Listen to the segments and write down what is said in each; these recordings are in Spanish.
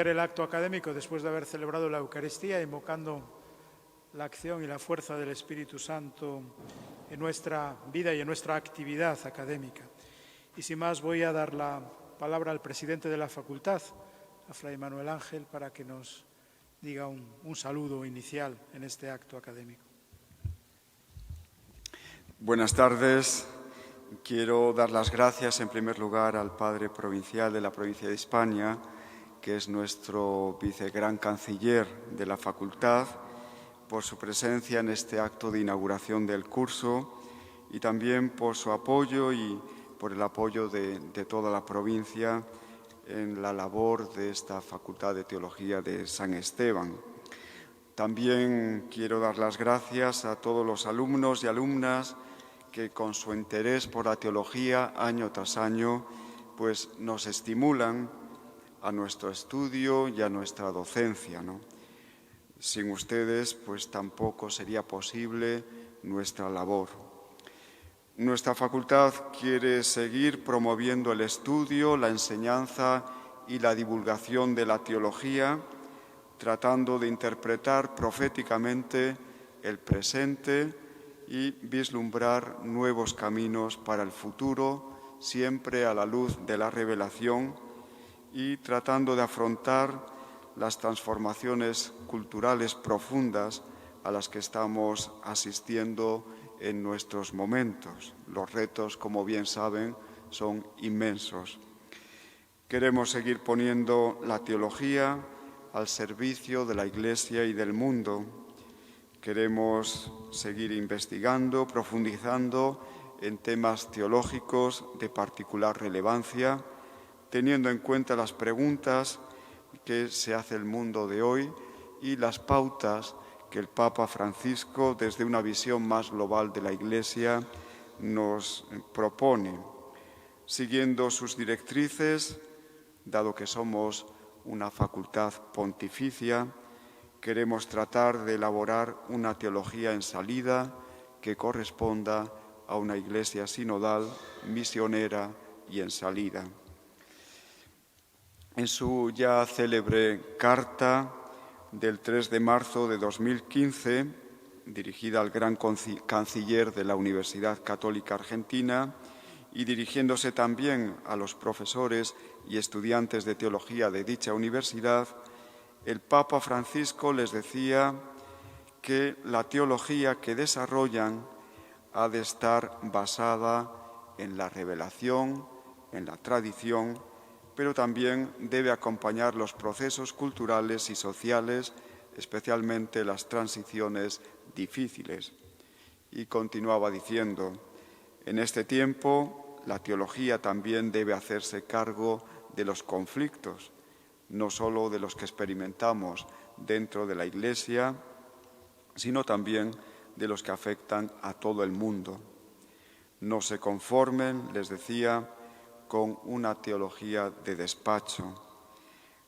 acoger el acto académico después de haber celebrado la Eucaristía, invocando la acción y la fuerza del Espíritu Santo en nuestra vida y en nuestra actividad académica. Y sin más, voy a dar la palabra al presidente de la facultad, a Fray Manuel Ángel, para que nos diga un saludo inicial en este acto académico. Buenas tardes. Quiero dar las gracias en primer lugar al Padre Provincial de la provincia de Hispania, que es nuestro vicegran canciller de la facultad, por su presencia en este acto de inauguración del curso y también por su apoyo y por el apoyo de toda la provincia en la labor de esta Facultad de Teología de San Esteban. También quiero dar las gracias a todos los alumnos y alumnas que con su interés por la teología año tras año pues nos estimulan a nuestro estudio y a nuestra docencia, ¿no? Sin ustedes pues tampoco sería posible nuestra labor. Nuestra facultad quiere seguir promoviendo el estudio, la enseñanza y la divulgación de la teología, tratando de interpretar proféticamente el presente y vislumbrar nuevos caminos para el futuro, siempre a la luz de la revelación y tratando de afrontar las transformaciones culturales profundas a las que estamos asistiendo en nuestros momentos. Los retos, como bien saben, son inmensos. Queremos seguir poniendo la teología al servicio de la Iglesia y del mundo. Queremos seguir investigando, profundizando en temas teológicos de particular relevancia, teniendo en cuenta las preguntas que se hace el mundo de hoy y las pautas que el Papa Francisco, desde una visión más global de la Iglesia, nos propone. Siguiendo sus directrices, dado que somos una facultad pontificia, queremos tratar de elaborar una teología en salida que corresponda a una Iglesia sinodal, misionera y en salida. En su ya célebre carta del 3 de marzo de 2015, dirigida al gran canciller de la Universidad Católica Argentina y dirigiéndose también a los profesores y estudiantes de teología de dicha universidad, el Papa Francisco les decía que la teología que desarrollan ha de estar basada en la revelación, en la tradición, pero también debe acompañar los procesos culturales y sociales, especialmente las transiciones difíciles. Y continuaba diciendo, en este tiempo la teología también debe hacerse cargo de los conflictos, no solo de los que experimentamos dentro de la Iglesia, sino también de los que afectan a todo el mundo. No se conformen, les decía, con una teología de despacho,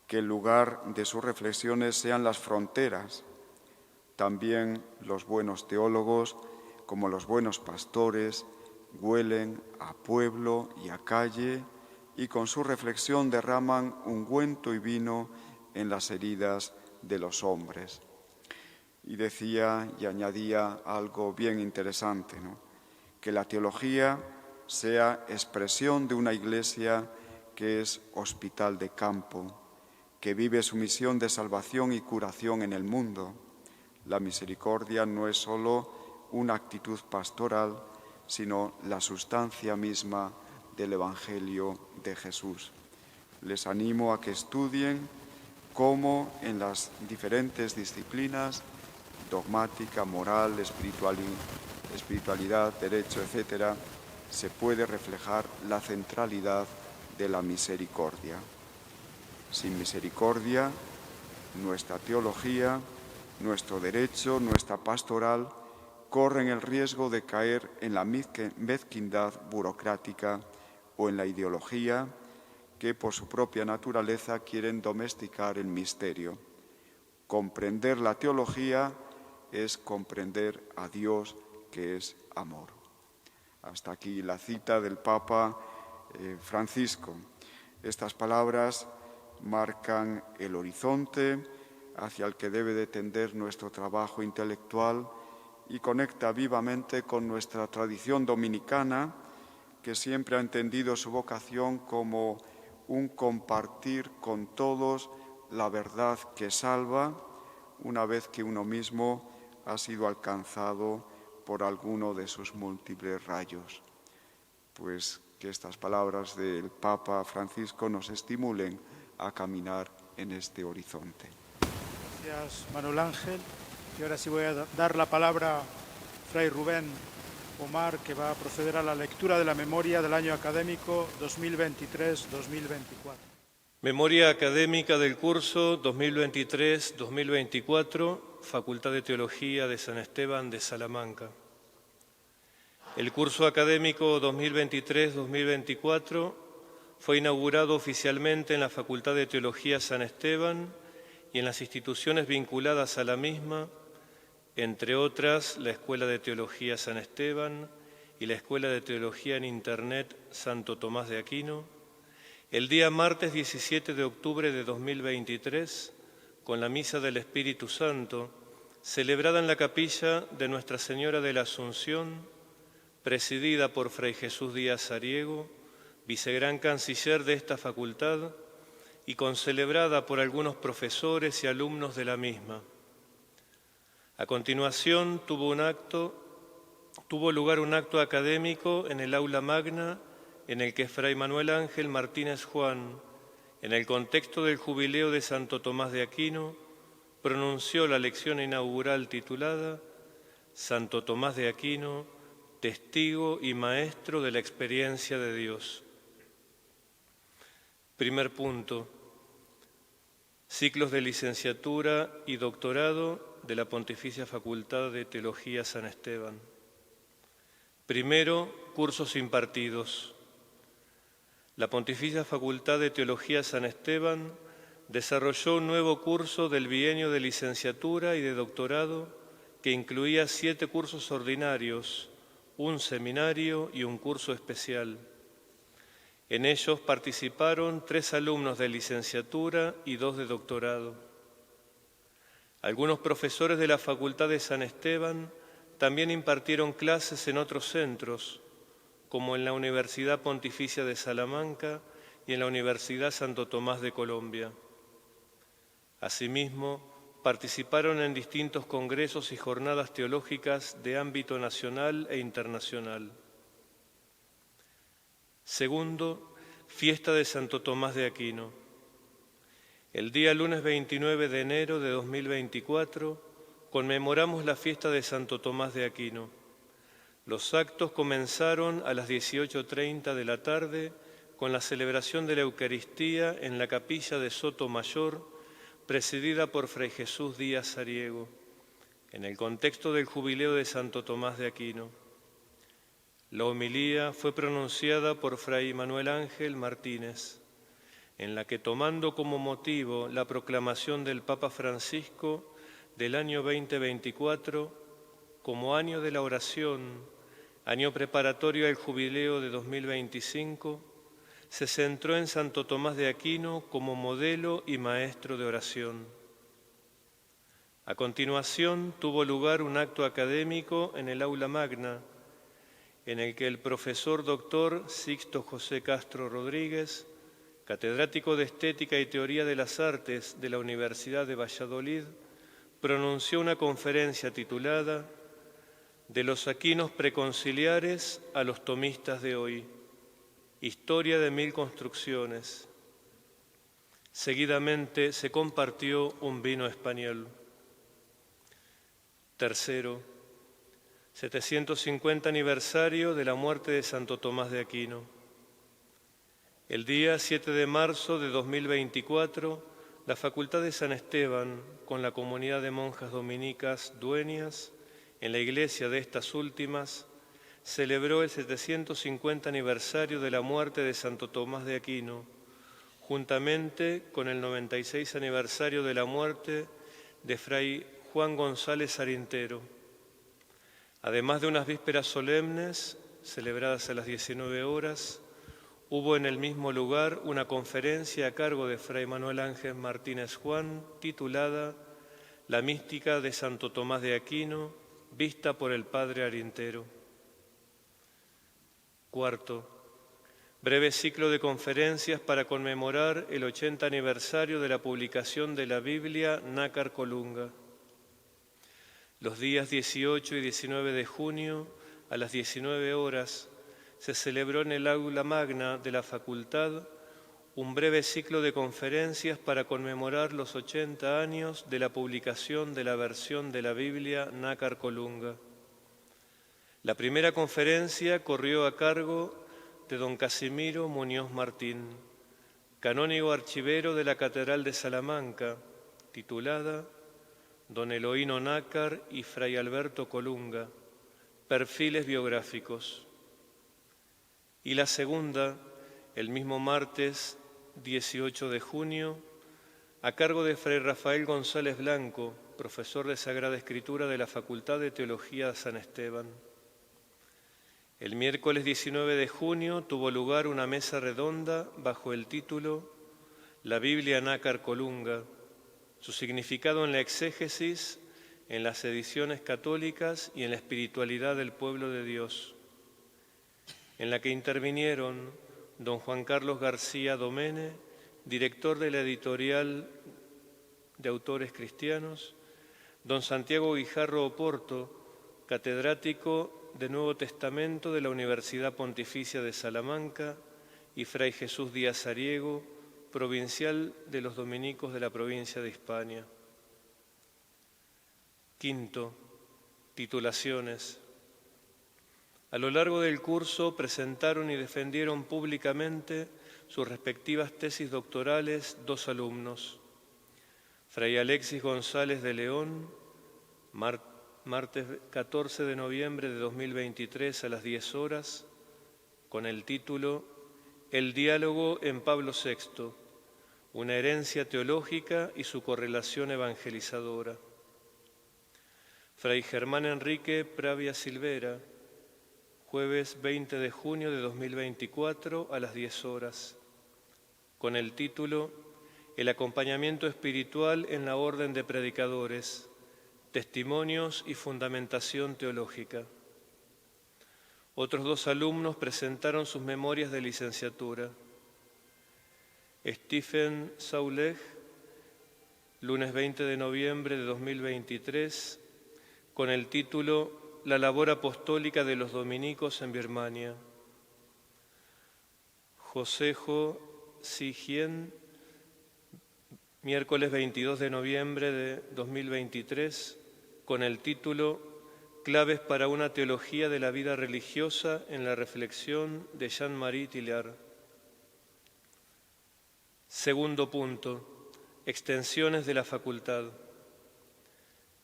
que el lugar de sus reflexiones sean las fronteras. También los buenos teólogos, como los buenos pastores, huelen a pueblo y a calle y con su reflexión derraman ungüento y vino en las heridas de los hombres. Y decía y añadía algo bien interesante, ¿no? Que la teología sea expresión de una Iglesia que es hospital de campo, que vive su misión de salvación y curación en el mundo. La misericordia no es solo una actitud pastoral, sino la sustancia misma del Evangelio de Jesús. Les animo a que estudien cómo en las diferentes disciplinas, dogmática, moral, espiritualidad, derecho, etc., se puede reflejar la centralidad de la misericordia. Sin misericordia, nuestra teología, nuestro derecho, nuestra pastoral, corren el riesgo de caer en la mezquindad burocrática o en la ideología que por su propia naturaleza quieren domesticar el misterio. Comprender la teología es comprender a Dios, que es amor. Hasta aquí la cita del Papa Francisco. Estas palabras marcan el horizonte hacia el que debe de tender nuestro trabajo intelectual y conecta vivamente con nuestra tradición dominicana, que siempre ha entendido su vocación como un compartir con todos la verdad que salva, una vez que uno mismo ha sido alcanzado por alguno de sus múltiples rayos. Pues que estas palabras del Papa Francisco nos estimulen a caminar en este horizonte. Gracias, Manuel Ángel. Y ahora sí voy a dar la palabra a Fray Rubén Omar, que va a proceder a la lectura de la memoria del año académico 2023-2024. Memoria académica del curso 2023-2024, Facultad de Teología de San Esteban de Salamanca. El curso académico 2023-2024 fue inaugurado oficialmente en la Facultad de Teología San Esteban y en las instituciones vinculadas a la misma, entre otras la Escuela de Teología San Esteban y la Escuela de Teología en Internet Santo Tomás de Aquino, el día martes 17 de octubre de 2023, con la Misa del Espíritu Santo, celebrada en la capilla de Nuestra Señora de la Asunción, presidida por Fray Jesús Díaz Ariego, vicegran canciller de esta facultad, y concelebrada por algunos profesores y alumnos de la misma. A continuación tuvo lugar un acto académico en el aula magna en el que Fray Manuel Ángel Martínez Juan, en el contexto del jubileo de Santo Tomás de Aquino, pronunció la lección inaugural titulada Santo Tomás de Aquino, testigo y maestro de la experiencia de Dios. Primer punto. Ciclos de licenciatura y doctorado de la Pontificia Facultad de Teología San Esteban. Primero, cursos impartidos. La Pontificia Facultad de Teología San Esteban desarrolló un nuevo curso del bienio de licenciatura y de doctorado que incluía 7 cursos ordinarios, un seminario y un curso especial. En ellos participaron 3 alumnos de licenciatura y 2 de doctorado. Algunos profesores de la Facultad de San Esteban también impartieron clases en otros centros, como en la Universidad Pontificia de Salamanca y en la Universidad Santo Tomás de Colombia. Asimismo, participaron en distintos congresos y jornadas teológicas de ámbito nacional e internacional. Segundo, fiesta de Santo Tomás de Aquino. El día lunes 29 de enero de 2024 conmemoramos la fiesta de Santo Tomás de Aquino. Los actos comenzaron a las 18:30 de la tarde con la celebración de la Eucaristía en la capilla de Sotomayor, presidida por Fray Jesús Díaz Ariego, en el contexto del jubileo de Santo Tomás de Aquino. La homilía fue pronunciada por Fray Manuel Ángel Martínez, en la que, tomando como motivo la proclamación del Papa Francisco del año 2024 como año de la oración, año preparatorio al jubileo de 2025, se centró en Santo Tomás de Aquino como modelo y maestro de oración. A continuación tuvo lugar un acto académico en el aula magna, en el que el profesor doctor Sixto José Castro Rodríguez, catedrático de Estética y Teoría de las Artes de la Universidad de Valladolid, pronunció una conferencia titulada De los aquinos preconciliares a los tomistas de hoy, historia de 1000 construcciones. Seguidamente se compartió un vino español. Tercero, 750 aniversario de la muerte de Santo Tomás de Aquino. El día 7 de marzo de 2024, la Facultad de San Esteban, con la comunidad de monjas dominicas dueñas, en la iglesia de estas últimas, celebró el 750 aniversario de la muerte de Santo Tomás de Aquino, juntamente con el 96 aniversario de la muerte de Fray Juan González Arintero. Además de unas vísperas solemnes, celebradas a las 19 horas, hubo en el mismo lugar una conferencia a cargo de Fray Manuel Ángel Martínez Juan, titulada La mística de Santo Tomás de Aquino, vista por el Padre Arintero. Cuarto, breve ciclo de conferencias para conmemorar el 80 aniversario de la publicación de la Biblia Nácar Colunga. Los días 18 y 19 de junio, a las 19 horas, se celebró en el aula magna de la facultad un breve ciclo de conferencias para conmemorar los 80 años de la publicación de la versión de la Biblia Nácar Colunga. La primera conferencia corrió a cargo de don Casimiro Muñoz Martín, canónigo archivero de la Catedral de Salamanca, titulada Don Eloíno Nácar y Fray Alberto Colunga, perfiles biográficos. Y la segunda, el mismo martes 18 de junio, a cargo de Fray Rafael González Blanco, profesor de Sagrada Escritura de la Facultad de Teología de San Esteban. El miércoles 19 de junio tuvo lugar una mesa redonda bajo el título La Biblia Nácar Colunga, su significado en la exégesis, en las ediciones católicas y en la espiritualidad del pueblo de Dios, en la que intervinieron don Juan Carlos García Domene, director de la editorial de autores cristianos, don Santiago Guijarro Oporto, catedrático de Nuevo Testamento de la Universidad Pontificia de Salamanca, y Fray Jesús Díaz Ariego, provincial de los dominicos de la provincia de Hispania. Quinto, titulaciones. A lo largo del curso presentaron y defendieron públicamente sus respectivas tesis doctorales dos alumnos. Fray Alexis González de León, martes 14 de noviembre de 2023 a las 10 horas, con el título El diálogo en Pablo VI, una herencia teológica y su correlación evangelizadora. Fray Germán Enrique Pravia Silvera, jueves 20 de junio de 2024 a las 10 horas, con el título El acompañamiento espiritual en la orden de predicadores, testimonios y fundamentación teológica. Otros dos alumnos presentaron sus memorias de licenciatura. Stephen Saulej, lunes 20 de noviembre de 2023, con el título La labor apostólica de los dominicos en Birmania. Josejo Sihien, miércoles 22 de noviembre de 2023, con el título Claves para una teología de la vida religiosa en la reflexión de Jean-Marie Tillard. Segundo punto, extensiones de la facultad.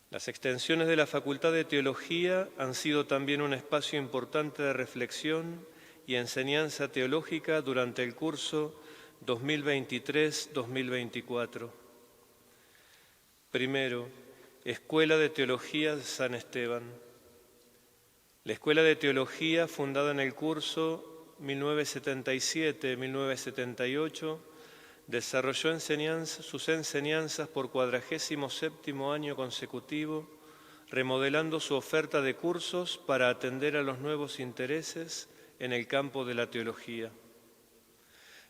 Las extensiones de la Facultad de Teología han sido también un espacio importante de reflexión y enseñanza teológica durante el curso 2023-2024. Primero, Escuela de Teología de San Esteban. La Escuela de Teología, fundada en el curso 1977-1978, desarrolló sus enseñanzas por 47º año consecutivo, remodelando su oferta de cursos para atender a los nuevos intereses en el campo de la teología.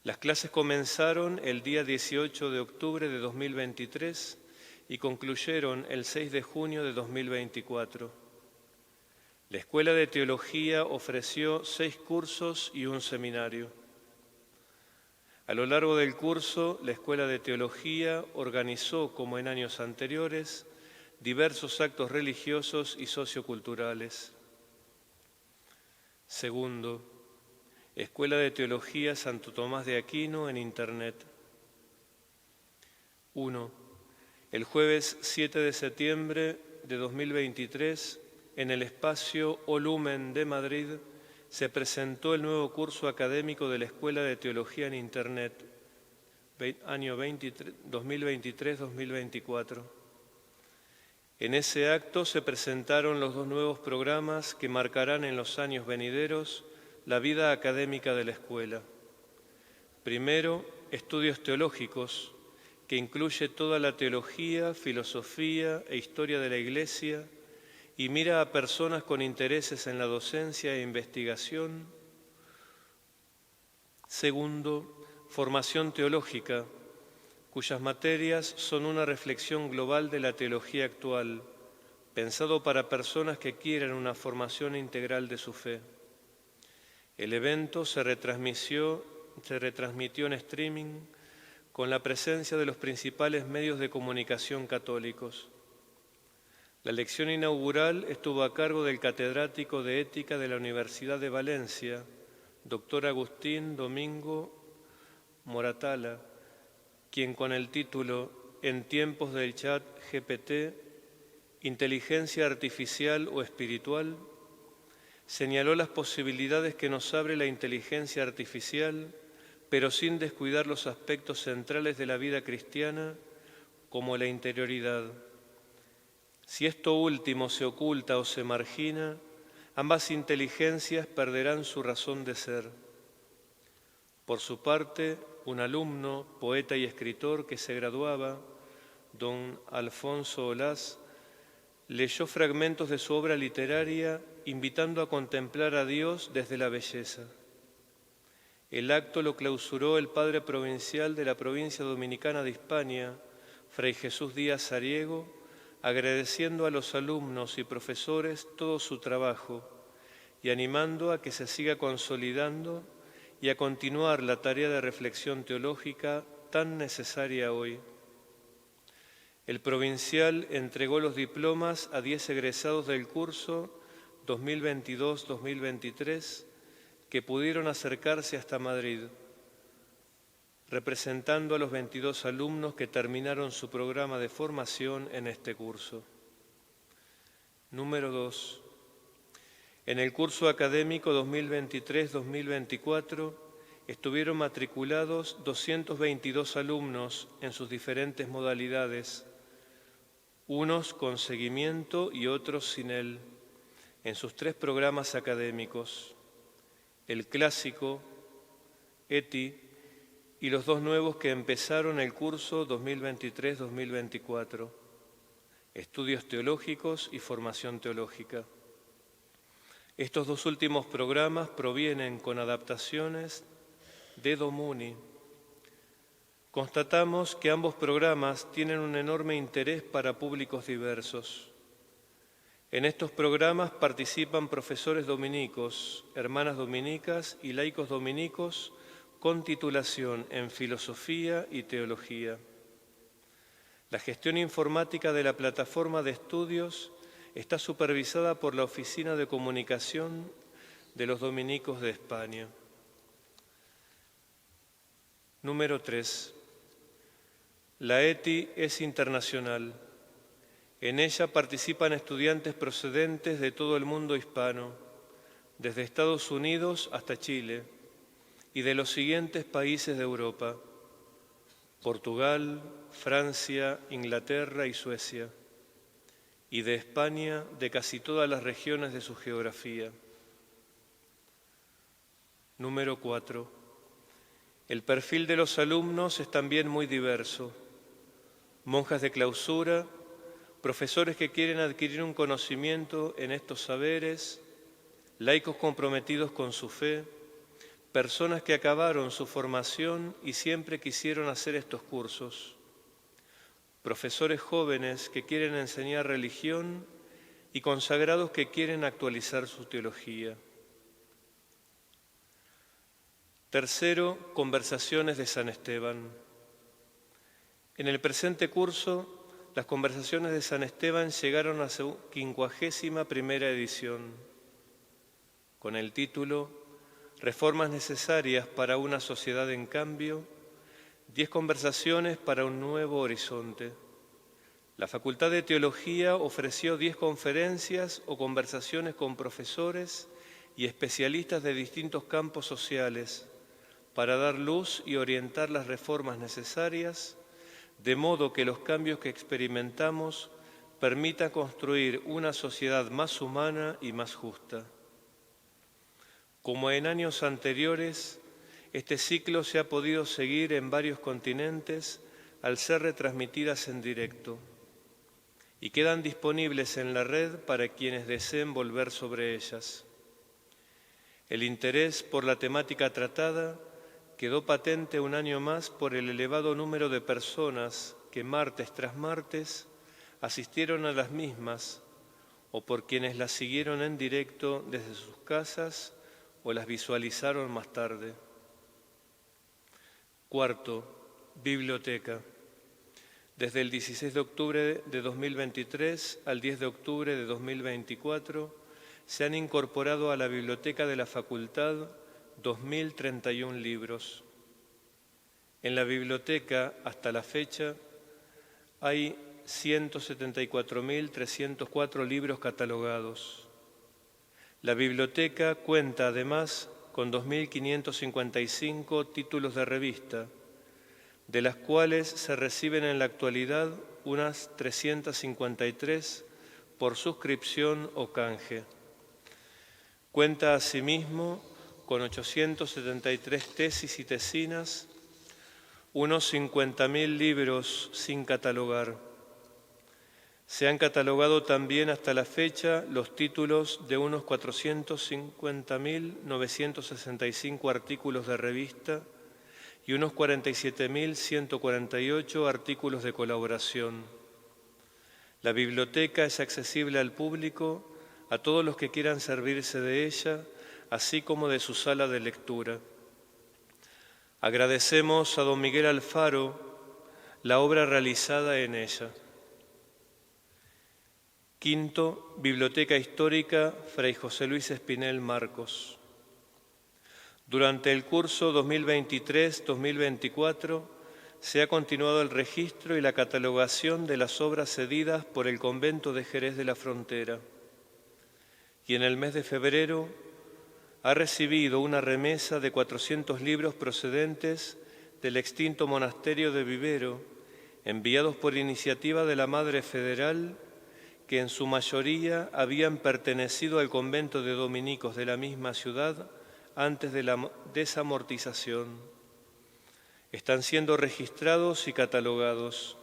Las clases comenzaron el día 18 de octubre de 2023 y concluyeron el 6 de junio de 2024. La Escuela de Teología ofreció 6 cursos y un seminario. A lo largo del curso, la Escuela de Teología organizó, como en años anteriores, diversos actos religiosos y socioculturales. Segundo, Escuela de Teología Santo Tomás de Aquino en Internet. 1. El jueves 7 de septiembre de 2023, en el espacio Olumen de Madrid, se presentó el nuevo curso académico de la Escuela de Teología en Internet, año 2023-2024. En ese acto se presentaron los 2 nuevos programas que marcarán en los años venideros la vida académica de la Escuela. Primero, estudios teológicos, que incluye toda la teología, filosofía e historia de la Iglesia y mira a personas con intereses en la docencia e investigación. Segundo, formación teológica, cuyas materias son una reflexión global de la teología actual, pensado para personas que quieren una formación integral de su fe. El evento se retransmitió en streaming con la presencia de los principales medios de comunicación católicos. La lección inaugural estuvo a cargo del catedrático de Ética de la Universidad de Valencia, Dr. Agustín Domingo Moratala, quien con el título En tiempos del chat GPT, inteligencia artificial o espiritual, señaló las posibilidades que nos abre la inteligencia artificial, pero sin descuidar los aspectos centrales de la vida cristiana, como la interioridad. Si esto último se oculta o se margina, ambas inteligencias perderán su razón de ser. Por su parte, un alumno, poeta y escritor que se graduaba, don Alfonso Olaz, leyó fragmentos de su obra literaria invitando a contemplar a Dios desde la belleza. El acto lo clausuró el padre provincial de la provincia dominicana de Hispania, Fray Jesús Díaz Sariego, agradeciendo a los alumnos y profesores todo su trabajo y animando a que se siga consolidando y a continuar la tarea de reflexión teológica tan necesaria hoy. El provincial entregó los diplomas a 10 egresados del curso 2022-2023 que pudieron acercarse hasta Madrid, representando a los 22 alumnos que terminaron su programa de formación en este curso. Número 2. En el curso académico 2023-2024 estuvieron matriculados 222 alumnos en sus diferentes modalidades, unos con seguimiento y otros sin él, en sus 3 programas académicos, el clásico, ETI, y los 2 nuevos que empezaron el curso 2023-2024, estudios teológicos y formación teológica. Estos 2 últimos programas provienen con adaptaciones de Domuni. Constatamos que ambos programas tienen un enorme interés para públicos diversos. En estos programas participan profesores dominicos, hermanas dominicas y laicos dominicos con titulación en filosofía y teología. La gestión informática de la plataforma de estudios está supervisada por la Oficina de Comunicación de los Dominicos de España. Número 3. La ETI es internacional. En ella participan estudiantes procedentes de todo el mundo hispano, desde Estados Unidos hasta Chile, y de los siguientes países de Europa: Portugal, Francia, Inglaterra y Suecia, y de España de casi todas las regiones de su geografía. Número 4. El perfil de los alumnos es también muy diverso. Monjas de clausura, profesores que quieren adquirir un conocimiento en estos saberes, laicos comprometidos con su fe, personas que acabaron su formación y siempre quisieron hacer estos cursos, profesores jóvenes que quieren enseñar religión y consagrados que quieren actualizar su teología. Tercero, conversaciones de San Esteban. En el presente curso, las conversaciones de San Esteban llegaron a su 51ª edición, con el título Reformas necesarias para una sociedad en cambio, 10 conversaciones para un nuevo horizonte. La Facultad de Teología ofreció 10 conferencias o conversaciones con profesores y especialistas de distintos campos sociales para dar luz y orientar las reformas necesarias, de modo que los cambios que experimentamos permitan construir una sociedad más humana y más justa. Como en años anteriores, Este ciclo se ha podido seguir en varios continentes al ser retransmitidas en directo y quedan disponibles en la red para quienes deseen volver sobre ellas. El interés por la temática tratada quedó patente un año más por el elevado número de personas que martes tras martes asistieron a las mismas o por quienes las siguieron en directo desde sus casas o las visualizaron más tarde. Cuarto, biblioteca. Desde el 16 de octubre de 2023 al 10 de octubre de 2024 se han incorporado a la biblioteca de la Facultad 2.031 libros. En la biblioteca, hasta la fecha, hay 174.304 libros catalogados. La biblioteca cuenta además con 2.555 títulos de revista, de las cuales se reciben en la actualidad unas 353 por suscripción o canje. Cuenta asimismo con 873 tesis y tesinas, unos 50.000 libros sin catalogar. Se han catalogado también hasta la fecha los títulos de unos 450.965 artículos de revista y unos 47.148 artículos de colaboración. La biblioteca es accesible al público, a todos los que quieran servirse de ella, así como de su sala de lectura. Agradecemos a don Miguel Alfaro la obra realizada en ella. Quinto, Biblioteca Histórica Fray José Luis Espinel Marcos. Durante el curso 2023-2024 se ha continuado el registro y la catalogación de las obras cedidas por el Convento de Jerez de la Frontera. Y en el mes de febrero ha recibido una remesa de 400 libros procedentes del extinto monasterio de Vivero, enviados por iniciativa de la Madre Federal, que en su mayoría habían pertenecido al convento de dominicos de la misma ciudad antes de la desamortización. Están siendo registrados y catalogados.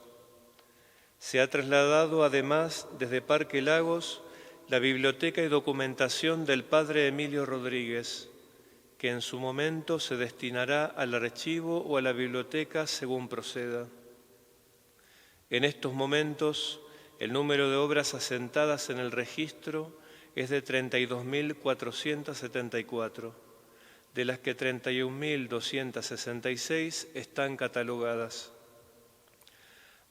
Se ha trasladado además desde Parque Lagos la biblioteca y documentación del padre Emilio Rodríguez, que en su momento se destinará al archivo o a la biblioteca según proceda. En estos momentos, el número de obras asentadas en el registro es de 32.474, de las que 31.266 están catalogadas.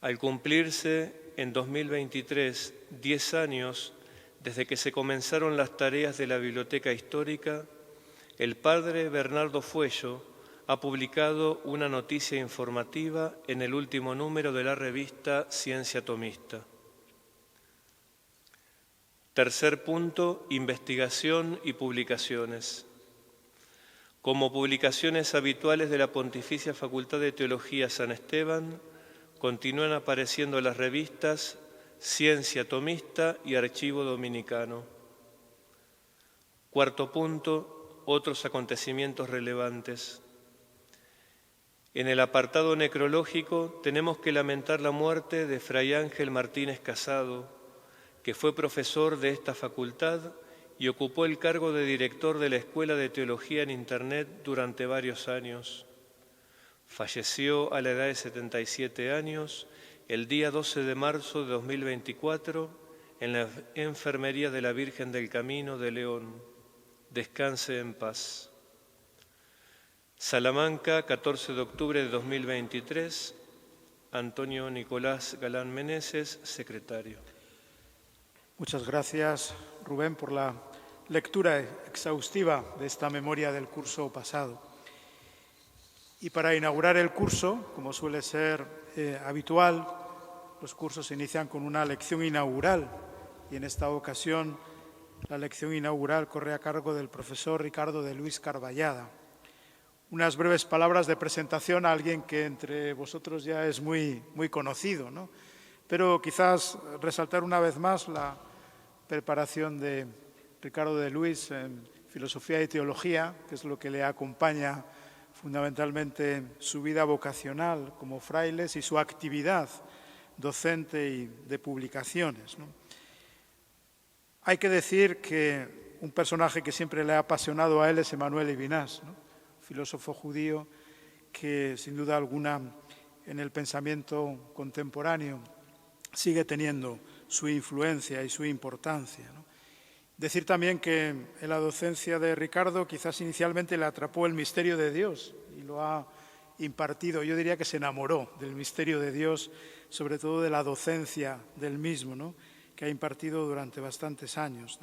Al cumplirse en 2023 10 años desde que se comenzaron las tareas de la Biblioteca Histórica, el padre Bernardo Fuello ha publicado una noticia informativa en el último número de la revista Ciencia Tomista. Tercer punto, investigación y publicaciones. Como publicaciones habituales de la Pontificia Facultad de Teología San Esteban, continúan apareciendo las revistas Ciencia Tomista y Archivo Dominicano. Cuarto punto, otros acontecimientos relevantes. En el apartado necrológico tenemos que lamentar la muerte de Fray Ángel Martínez Casado, que fue profesor de esta facultad y ocupó el cargo de director de la Escuela de Teología en Internet durante varios años. Falleció a la edad de 77 años el día 12 de marzo de 2024 en la Enfermería de la Virgen del Camino de León. Descanse en paz. Salamanca, 14 de octubre de 2023, Antonio Nicolás Galán Meneses, secretario. Muchas gracias, Rubén, por la lectura exhaustiva de esta memoria del curso pasado. Y para inaugurar el curso, como suele ser habitual, los cursos se inician con una lección inaugural y en esta ocasión la lección inaugural corre a cargo del profesor Ricardo de Luis Carballada. Unas breves palabras de presentación a alguien que entre vosotros ya es muy conocido, ¿no? Pero quizás resaltar una vez más la preparación de Ricardo de Luis en filosofía y teología, que es lo que le acompaña fundamentalmente su vida vocacional como frailes y su actividad docente y de publicaciones, ¿no? Hay que decir que un personaje que siempre le ha apasionado a él es Emanuel Levinas, ¿no? Filósofo judío que sin duda alguna en el pensamiento contemporáneo sigue teniendo su influencia y su importancia, ¿no? Decir también que en la docencia de Ricardo quizás inicialmente le atrapó el misterio de Dios y lo ha impartido. Yo diría que se enamoró del misterio de Dios, sobre todo de la docencia del mismo, ¿no? Que ha impartido durante bastantes años.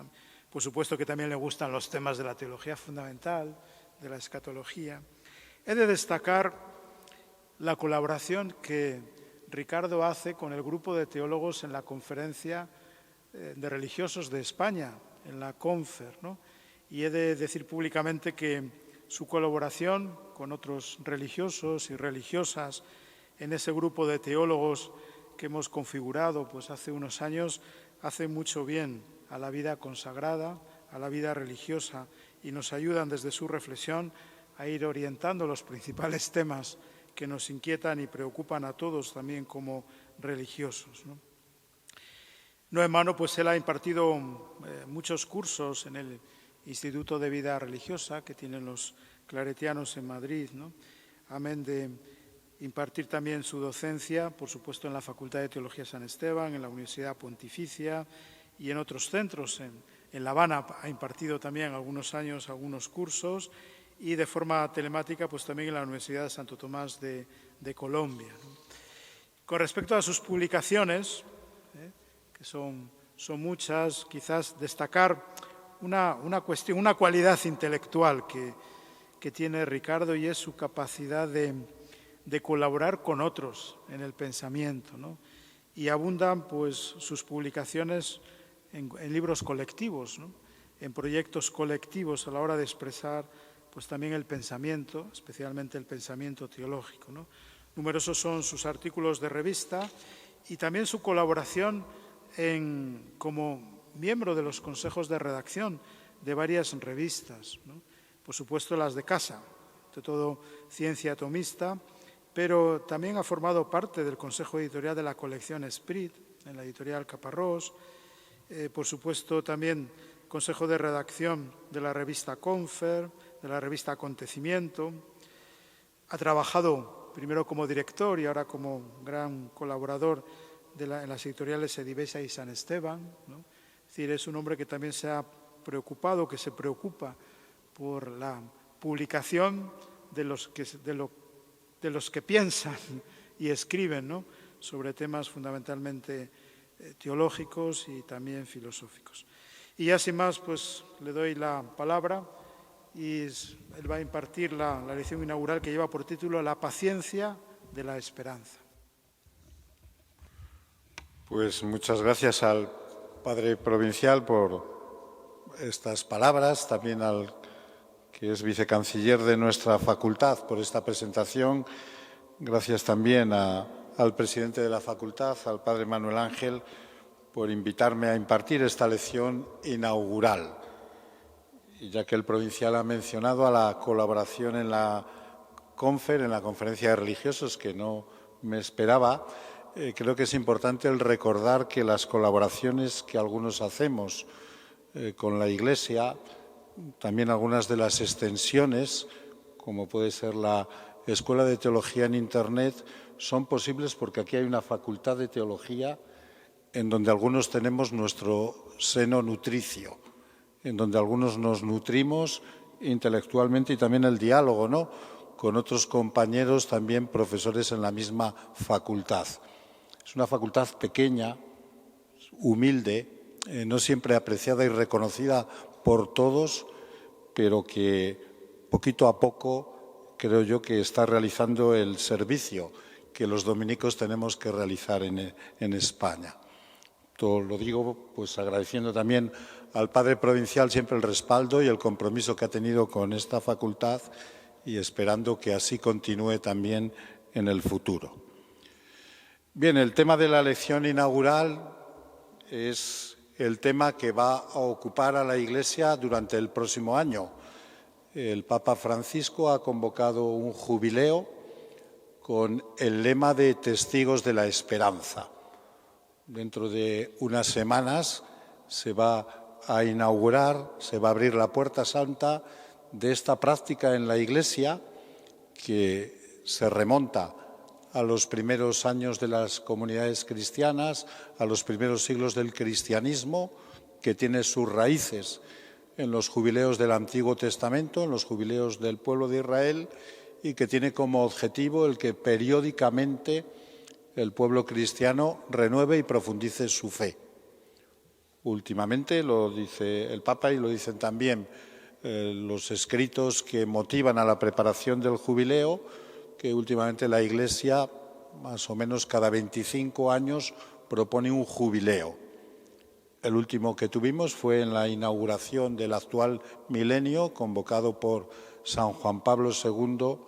Por supuesto que también le gustan los temas de la teología fundamental, de la escatología. He de destacar la colaboración que Ricardo hace con el grupo de teólogos en la Conferencia de Religiosos de España, en la CONFER, ¿no? Y he de decir públicamente que su colaboración con otros religiosos y religiosas en ese grupo de teólogos que hemos configurado pues hace unos años hace mucho bien a la vida consagrada, a la vida religiosa, y nos ayudan desde su reflexión a ir orientando los principales temas que nos inquietan y preocupan a todos también como religiosos, ¿no? No en vano, pues él ha impartido muchos cursos en el Instituto de Vida Religiosa que tienen los claretianos en Madrid, ¿no? Amén de impartir también su docencia, por supuesto, en la Facultad de Teología San Esteban, en la Universidad Pontificia y en otros centros. En La Habana ha impartido también algunos años algunos cursos y de forma telemática pues también en la Universidad de Santo Tomás de Colombia, ¿no? Con respecto a sus publicaciones, que son muchas, quizás destacar una cuestión, una cualidad intelectual que tiene Ricardo, y es su capacidad de colaborar con otros en el pensamiento, ¿no? Y abundan pues sus publicaciones en libros colectivos, ¿no? En proyectos colectivos a la hora de expresar pues también el pensamiento, especialmente el pensamiento teológico, ¿no? Numerosos son sus artículos de revista y también su colaboración como miembro de los consejos de redacción de varias revistas, ¿no? Por supuesto las de casa, de todo Ciencia Atomista, pero también ha formado parte del consejo editorial de la colección Esprit, en la editorial Caparrós, por supuesto también consejo de redacción de la revista Confer, de la revista Acontecimiento. Ha trabajado primero como director y ahora como gran colaborador en las editoriales Edivesa y San Esteban, ¿no? Es decir, es un hombre que también se ha preocupado, que se preocupa por la publicación de los que piensan y escriben, ¿no? Sobre temas fundamentalmente teológicos y también filosóficos. Y ya sin más, pues le doy la palabra y él va a impartir la lección inaugural que lleva por título La paciencia de la esperanza. Pues muchas gracias al Padre Provincial por estas palabras, también al que es vicecanciller de nuestra facultad por esta presentación. Gracias también al presidente de la facultad, al Padre Manuel Ángel, por invitarme a impartir esta lección inaugural. Y ya que el provincial ha mencionado a la colaboración en la Confer, en la Conferencia de Religiosos, que no me esperaba, creo que es importante el recordar que las colaboraciones que algunos hacemos con la Iglesia, también algunas de las extensiones, como puede ser la Escuela de Teología en Internet, son posibles porque aquí hay una facultad de teología en donde algunos tenemos nuestro seno nutricio, en donde algunos nos nutrimos intelectualmente y también el diálogo, ¿no?, con otros compañeros, también profesores en la misma facultad. Es una facultad pequeña, humilde, no siempre apreciada y reconocida por todos, pero que poquito a poco creo yo que está realizando el servicio que los dominicos tenemos que realizar en España. Todo lo digo pues agradeciendo también al Padre Provincial siempre el respaldo y el compromiso que ha tenido con esta facultad y esperando que así continúe también en el futuro. Bien, el tema de la lección inaugural es el tema que va a ocupar a la Iglesia durante el próximo año. el Papa Francisco ha convocado un jubileo con el lema de Testigos de la Esperanza. Dentro de unas semanas se va a inaugurar, se va a abrir la Puerta Santa de esta práctica en la Iglesia que se remonta a los primeros años de las comunidades cristianas, a los primeros siglos del cristianismo, que tiene sus raíces en los jubileos del Antiguo Testamento, en los jubileos del pueblo de Israel, y que tiene como objetivo el que periódicamente el pueblo cristiano renueve y profundice su fe. Últimamente, lo dice el Papa y lo dicen también los escritos que motivan a la preparación del jubileo, que últimamente la Iglesia, más o menos cada 25 años, propone un jubileo. El último que tuvimos fue en la inauguración del actual milenio, convocado por San Juan Pablo II,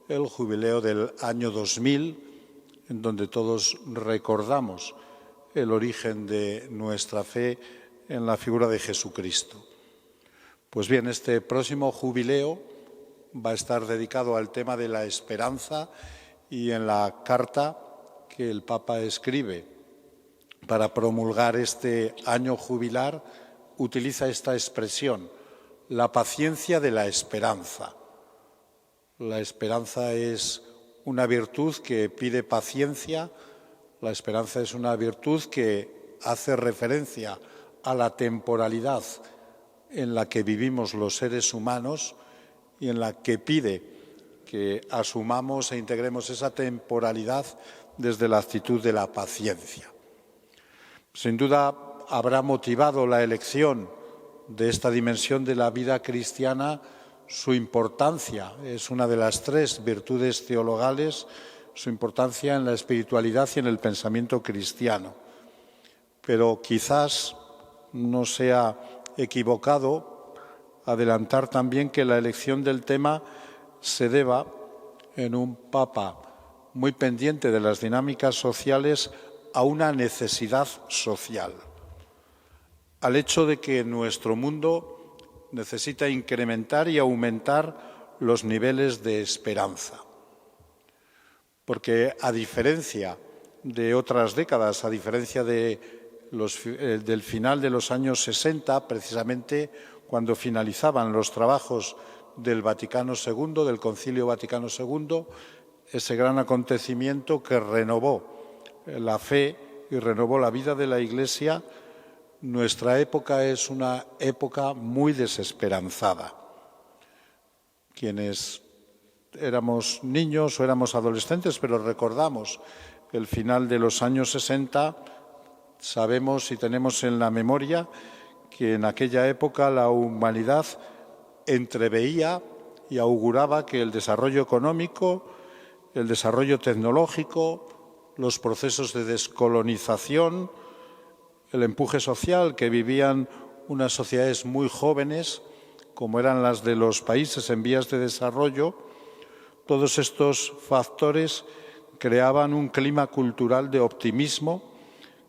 el jubileo del año 2000, en donde todos recordamos el origen de nuestra fe en la figura de Jesucristo. Pues bien, este próximo jubileo va a estar dedicado al tema de la esperanza, y en la carta que el Papa escribe para promulgar este año jubilar utiliza esta expresión, la paciencia de la esperanza. La esperanza es una virtud que pide paciencia, la esperanza es una virtud que hace referencia a la temporalidad en la que vivimos los seres humanos y en la que pide que asumamos e integremos esa temporalidad desde la actitud de la paciencia. Sin duda habrá motivado la elección de esta dimensión de la vida cristiana su importancia, es una de las tres virtudes teologales, su importancia en la espiritualidad y en el pensamiento cristiano. Pero quizás no sea equivocado adelantar también que la elección del tema se deba, en un Papa muy pendiente de las dinámicas sociales, a una necesidad social, al hecho de que nuestro mundo necesita incrementar y aumentar los niveles de esperanza. Porque a diferencia de otras décadas, a diferencia del final de los años 60, precisamente cuando finalizaban los trabajos del Vaticano II, del Concilio Vaticano II, ese gran acontecimiento que renovó la fe y renovó la vida de la Iglesia, nuestra época es una época muy desesperanzada. Quienes éramos niños o éramos adolescentes, pero recordamos el final de los años 60, sabemos y tenemos en la memoria que en aquella época la humanidad entreveía y auguraba que el desarrollo económico, el desarrollo tecnológico, los procesos de descolonización, el empuje social que vivían unas sociedades muy jóvenes, como eran las de los países en vías de desarrollo, todos estos factores creaban un clima cultural de optimismo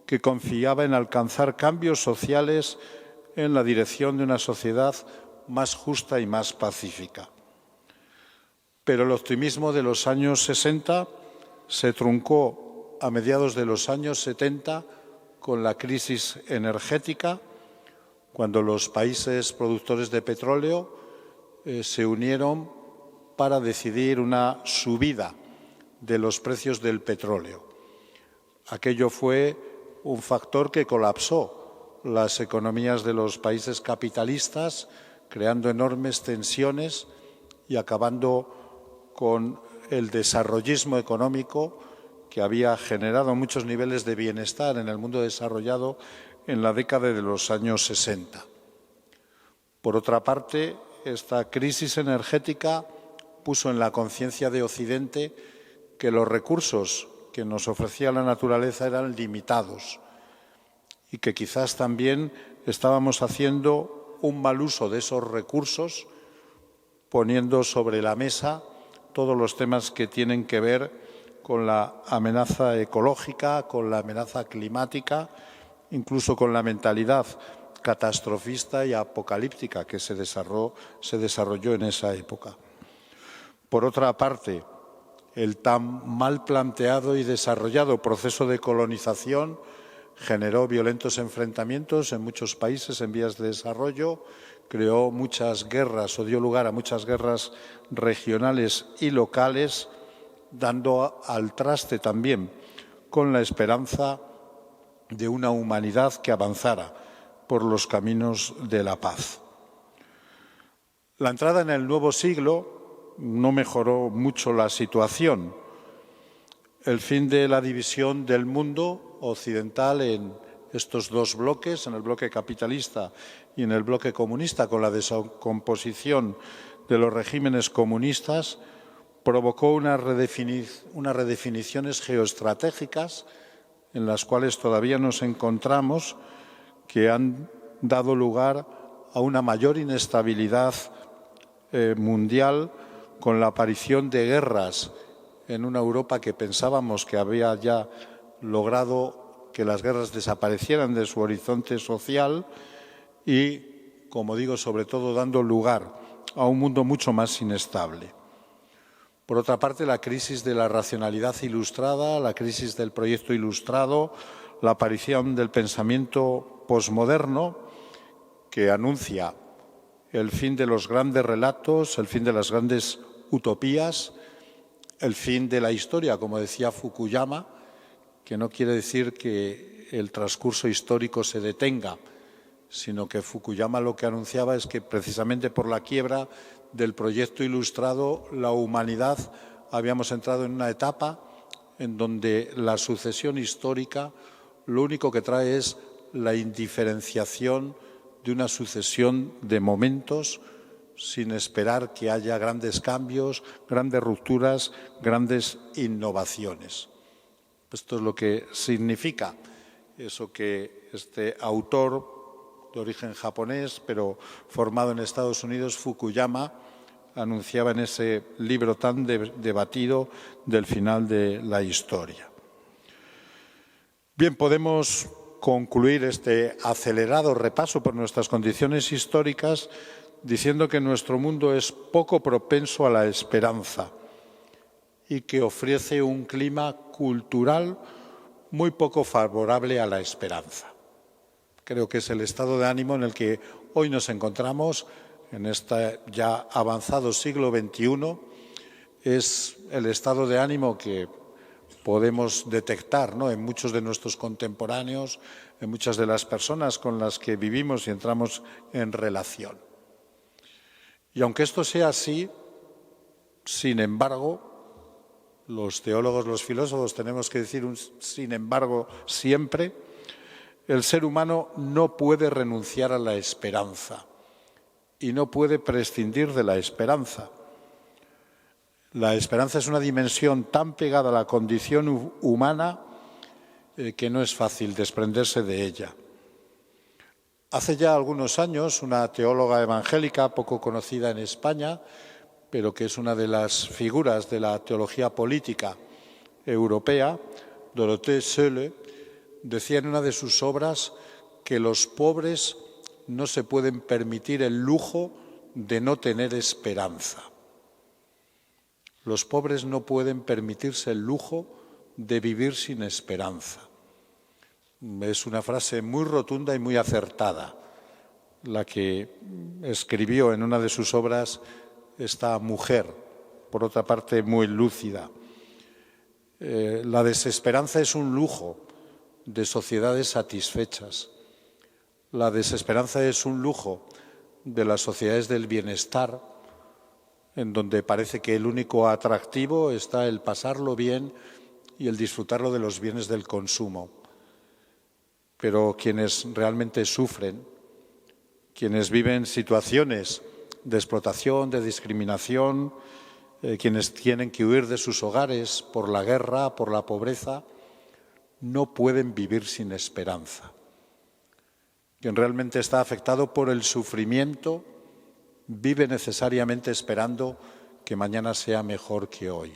que confiaba en alcanzar cambios sociales en la dirección de una sociedad más justa y más pacífica. Pero el optimismo de los años 60 se truncó a mediados de los años 70 con la crisis energética, cuando los países productores de petróleo se unieron para decidir una subida de los precios del petróleo. Aquello fue un factor que colapsó las economías de los países capitalistas, creando enormes tensiones y acabando con el desarrollismo económico que había generado muchos niveles de bienestar en el mundo desarrollado en la década de los años 60. Por otra parte, esta crisis energética puso en la conciencia de Occidente que los recursos que nos ofrecía la naturaleza eran limitados y que quizás también estábamos haciendo un mal uso de esos recursos, poniendo sobre la mesa todos los temas que tienen que ver con la amenaza ecológica, con la amenaza climática, incluso con la mentalidad catastrofista y apocalíptica que se desarrolló en esa época. Por otra parte, el tan mal planteado y desarrollado proceso de colonización generó violentos enfrentamientos en muchos países en vías de desarrollo, creó muchas guerras o dio lugar a muchas guerras regionales y locales, dando al traste también con la esperanza de una humanidad que avanzara por los caminos de la paz. La entrada en el nuevo siglo no mejoró mucho la situación. El fin de la división del mundo occidental en estos dos bloques, en el bloque capitalista y en el bloque comunista, con la descomposición de los regímenes comunistas, provocó unas redefiniciones geoestratégicas en las cuales todavía nos encontramos, que han dado lugar a una mayor inestabilidad mundial, con la aparición de guerras en una Europa que pensábamos que había ya logrado que las guerras desaparecieran de su horizonte social y, como digo, sobre todo dando lugar a un mundo mucho más inestable. Por otra parte, la crisis de la racionalidad ilustrada, la crisis del proyecto ilustrado, la aparición del pensamiento posmoderno, que anuncia el fin de los grandes relatos, el fin de las grandes utopías, el fin de la historia, como decía Fukuyama, que no quiere decir que el transcurso histórico se detenga, sino que Fukuyama lo que anunciaba es que precisamente por la quiebra del proyecto ilustrado, la humanidad habíamos entrado en una etapa en donde la sucesión histórica lo único que trae es la indiferenciación de una sucesión de momentos sin esperar que haya grandes cambios, grandes rupturas, grandes innovaciones. Esto es lo que significa eso que este autor de origen japonés, pero formado en Estados Unidos, Fukuyama, anunciaba en ese libro tan debatido del final de la historia. Bien, podemos concluir este acelerado repaso por nuestras condiciones históricas diciendo que nuestro mundo es poco propenso a la esperanza y que ofrece un clima cultural muy poco favorable a la esperanza. Creo que es el estado de ánimo en el que hoy nos encontramos en este ya avanzado siglo XXI. Es el estado de ánimo que podemos detectar, ¿no?, en muchos de nuestros contemporáneos, en muchas de las personas con las que vivimos y entramos en relación. Y aunque esto sea así, sin embargo, los teólogos, los filósofos, tenemos que decir un sin embargo siempre, el ser humano no puede renunciar a la esperanza y no puede prescindir de la esperanza. La esperanza es una dimensión tan pegada a la condición humana que no es fácil desprenderse de ella. Hace ya algunos años, una teóloga evangélica poco conocida en España, pero que es una de las figuras de la teología política europea, Dorothée Sölle, decía en una de sus obras que los pobres no se pueden permitir el lujo de no tener esperanza. Los pobres no pueden permitirse el lujo de vivir sin esperanza. Es una frase muy rotunda y muy acertada, la que escribió en una de sus obras esta mujer, por otra parte muy lúcida. La desesperanza es un lujo de sociedades satisfechas. La desesperanza es un lujo de las sociedades del bienestar, en donde parece que el único atractivo está el pasarlo bien y el disfrutarlo de los bienes del consumo. Pero quienes realmente sufren, quienes viven situaciones de explotación, de discriminación, quienes tienen que huir de sus hogares por la guerra, por la pobreza, no pueden vivir sin esperanza. Quien realmente está afectado por el sufrimiento vive necesariamente esperando que mañana sea mejor que hoy.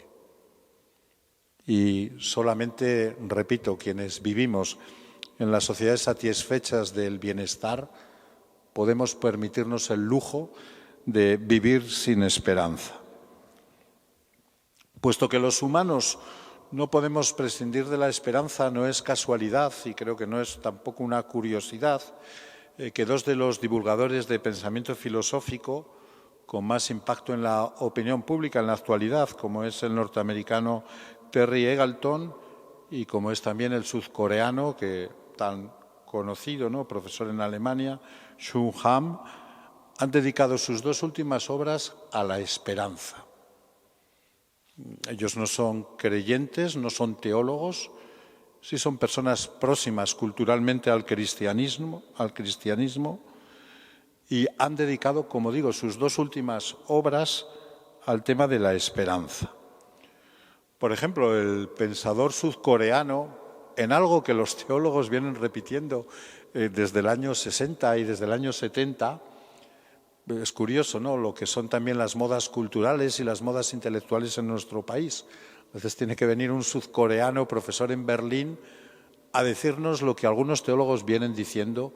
Y solamente, repito, quienes vivimos en las sociedades satisfechas del bienestar, podemos permitirnos el lujo de vivir sin esperanza. Puesto que los humanos no podemos prescindir de la esperanza, no es casualidad y creo que no es tampoco una curiosidad que dos de los divulgadores de pensamiento filosófico con más impacto en la opinión pública en la actualidad, como es el norteamericano Terry Eagleton y como es también el sudcoreano, que tan conocido, ¿no?, profesor en Alemania, Chung Ham, han dedicado sus dos últimas obras a la esperanza. Ellos no son creyentes, no son teólogos, sí son personas próximas culturalmente al cristianismo, y han dedicado, como digo, sus dos últimas obras al tema de la esperanza. Por ejemplo, el pensador sudcoreano, en algo que los teólogos vienen repitiendo desde el año 60 y desde el año 70, es curioso, ¿no?, lo que son también las modas culturales y las modas intelectuales en nuestro país. A veces tiene que venir un sudcoreano, profesor en Berlín, a decirnos lo que algunos teólogos vienen diciendo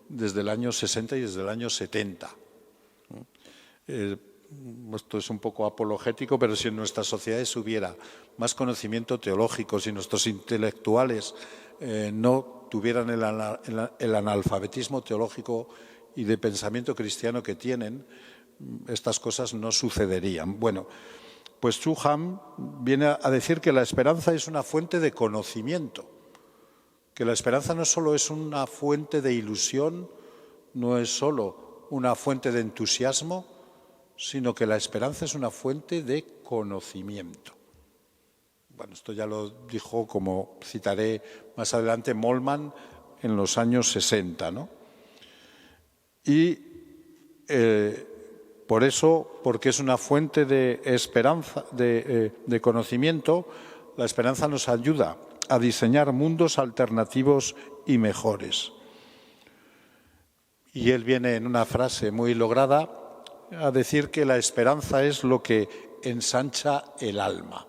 desde el año 60 y desde el año 70. Esto es un poco apologético, pero si en nuestras sociedades hubiera más conocimiento teológico, si nuestros intelectuales no tuvieran el analfabetismo teológico y de pensamiento cristiano que tienen, estas cosas no sucederían. Bueno, pues Chung Ham viene a decir que la esperanza es una fuente de conocimiento, que la esperanza no solo es una fuente de ilusión, no es solo una fuente de entusiasmo, sino que la esperanza es una fuente de conocimiento. Bueno, esto ya lo dijo, como citaré más adelante, Moltmann en los años 60, ¿no? Y por eso, porque es una fuente de esperanza, de conocimiento, la esperanza nos ayuda a diseñar mundos alternativos y mejores. Y él viene en una frase muy lograda a decir que la esperanza es lo que ensancha el alma.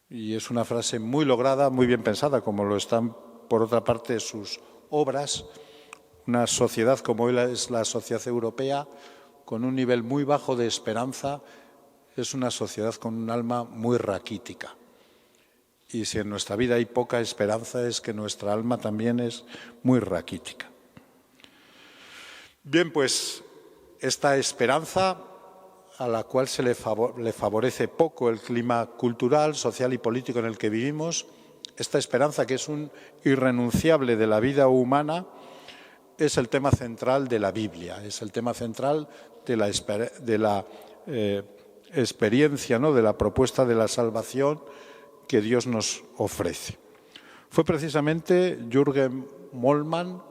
Y es una frase muy lograda, muy bien pensada, como lo están, por otra parte, sus obras. Una sociedad como hoy es la sociedad europea, con un nivel muy bajo de esperanza, es una sociedad con un alma muy raquítica. Y si en nuestra vida hay poca esperanza, es que nuestra alma también es muy raquítica. Bien, pues esta esperanza, a la cual se le favorece poco el clima cultural, social y político en el que vivimos, esta esperanza que es un irrenunciable de la vida humana, es el tema central de la Biblia, es el tema central de la experiencia, ¿no?, de la propuesta de la salvación que Dios nos ofrece. Fue precisamente Jürgen Moltmann,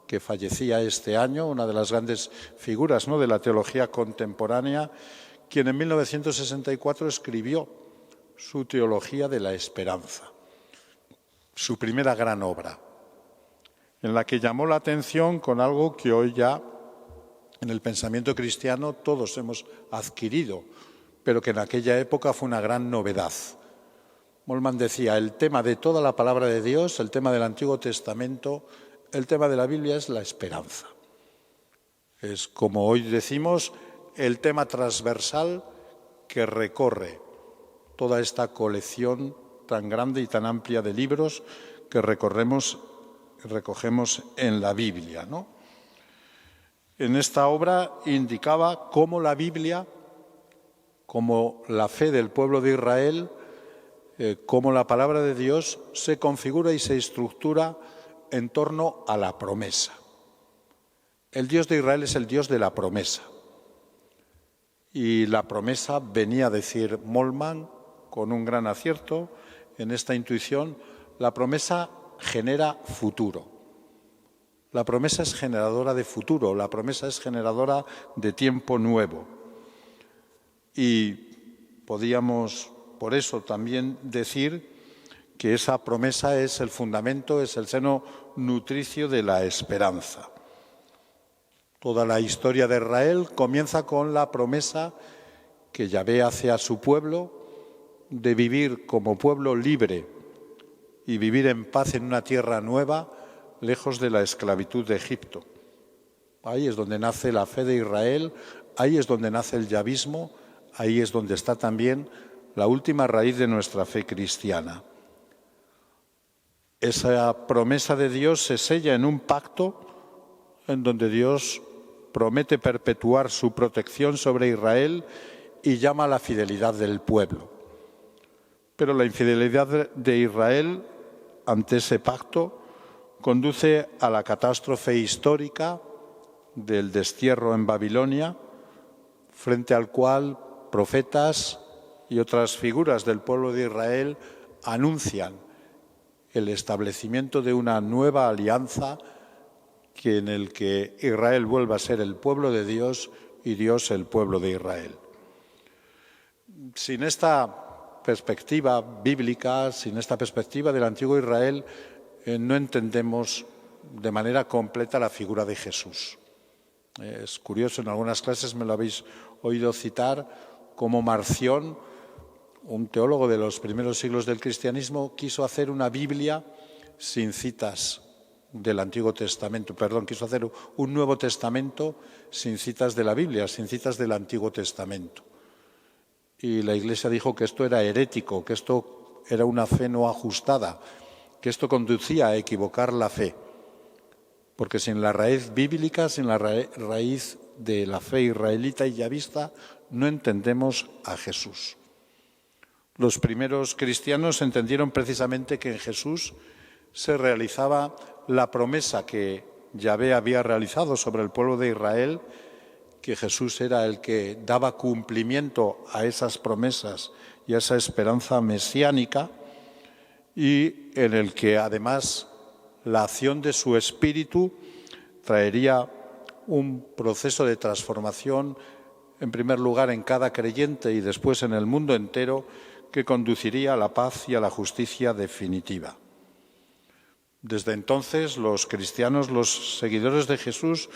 que fallecía este año, una de las grandes figuras, ¿no?, de la teología contemporánea, quien en 1964 escribió su Teología de la Esperanza, su primera gran obra, en la que llamó la atención con algo que hoy ya en el pensamiento cristiano todos hemos adquirido, pero que en aquella época fue una gran novedad. Moltmann decía, el tema de toda la palabra de Dios, el tema del Antiguo Testamento, el tema de la Biblia es la esperanza. Es, como hoy decimos, el tema transversal que recorre toda esta colección tan grande y tan amplia de libros que recogemos en la Biblia, ¿no? En esta obra indicaba cómo la Biblia, como la fe del pueblo de Israel, cómo la palabra de Dios se configura y se estructura en torno a la promesa. El Dios de Israel es el Dios de la promesa. Y la promesa, venía a decir Moltmann, con un gran acierto en esta intuición, la promesa genera futuro. La promesa es generadora de futuro, la promesa es generadora de tiempo nuevo. Y podíamos, por eso, también decir que esa promesa es el fundamento, es el seno nutricio de la esperanza. Toda la historia de Israel comienza con la promesa que Yahvé hace a su pueblo de vivir como pueblo libre y vivir en paz en una tierra nueva, lejos de la esclavitud de Egipto. Ahí es donde nace la fe de Israel, ahí es donde nace el yavismo, ahí es donde está también la última raíz de nuestra fe cristiana. Esa promesa de Dios se sella en un pacto en donde Dios promete perpetuar su protección sobre Israel y llama a la fidelidad del pueblo. Pero la infidelidad de Israel ante ese pacto conduce a la catástrofe histórica del destierro en Babilonia, frente al cual profetas y otras figuras del pueblo de Israel anuncian el establecimiento de una nueva alianza en el que Israel vuelva a ser el pueblo de Dios y Dios el pueblo de Israel. Sin esta perspectiva bíblica, sin esta perspectiva del antiguo Israel, no entendemos de manera completa la figura de Jesús. Es curioso, en algunas clases me lo habéis oído citar, como Marción, un teólogo de los primeros siglos del cristianismo, quiso hacer una Biblia sin citas del Antiguo Testamento, quiso hacer un Nuevo Testamento sin citas de la Biblia, sin citas del Antiguo Testamento. Y la Iglesia dijo que esto era herético, que esto era una fe no ajustada, que esto conducía a equivocar la fe. Porque sin la raíz bíblica, sin la raíz de la fe israelita y yavista, no entendemos a Jesús. Los primeros cristianos entendieron precisamente que en Jesús se realizaba la promesa que Yahvé había realizado sobre el pueblo de Israel, que Jesús era el que daba cumplimiento a esas promesas y a esa esperanza mesiánica, y en el que además la acción de su Espíritu traería un proceso de transformación, en primer lugar en cada creyente y después en el mundo entero, que conduciría a la paz y a la justicia definitiva. Desde entonces, los cristianos, los seguidores de Jesús,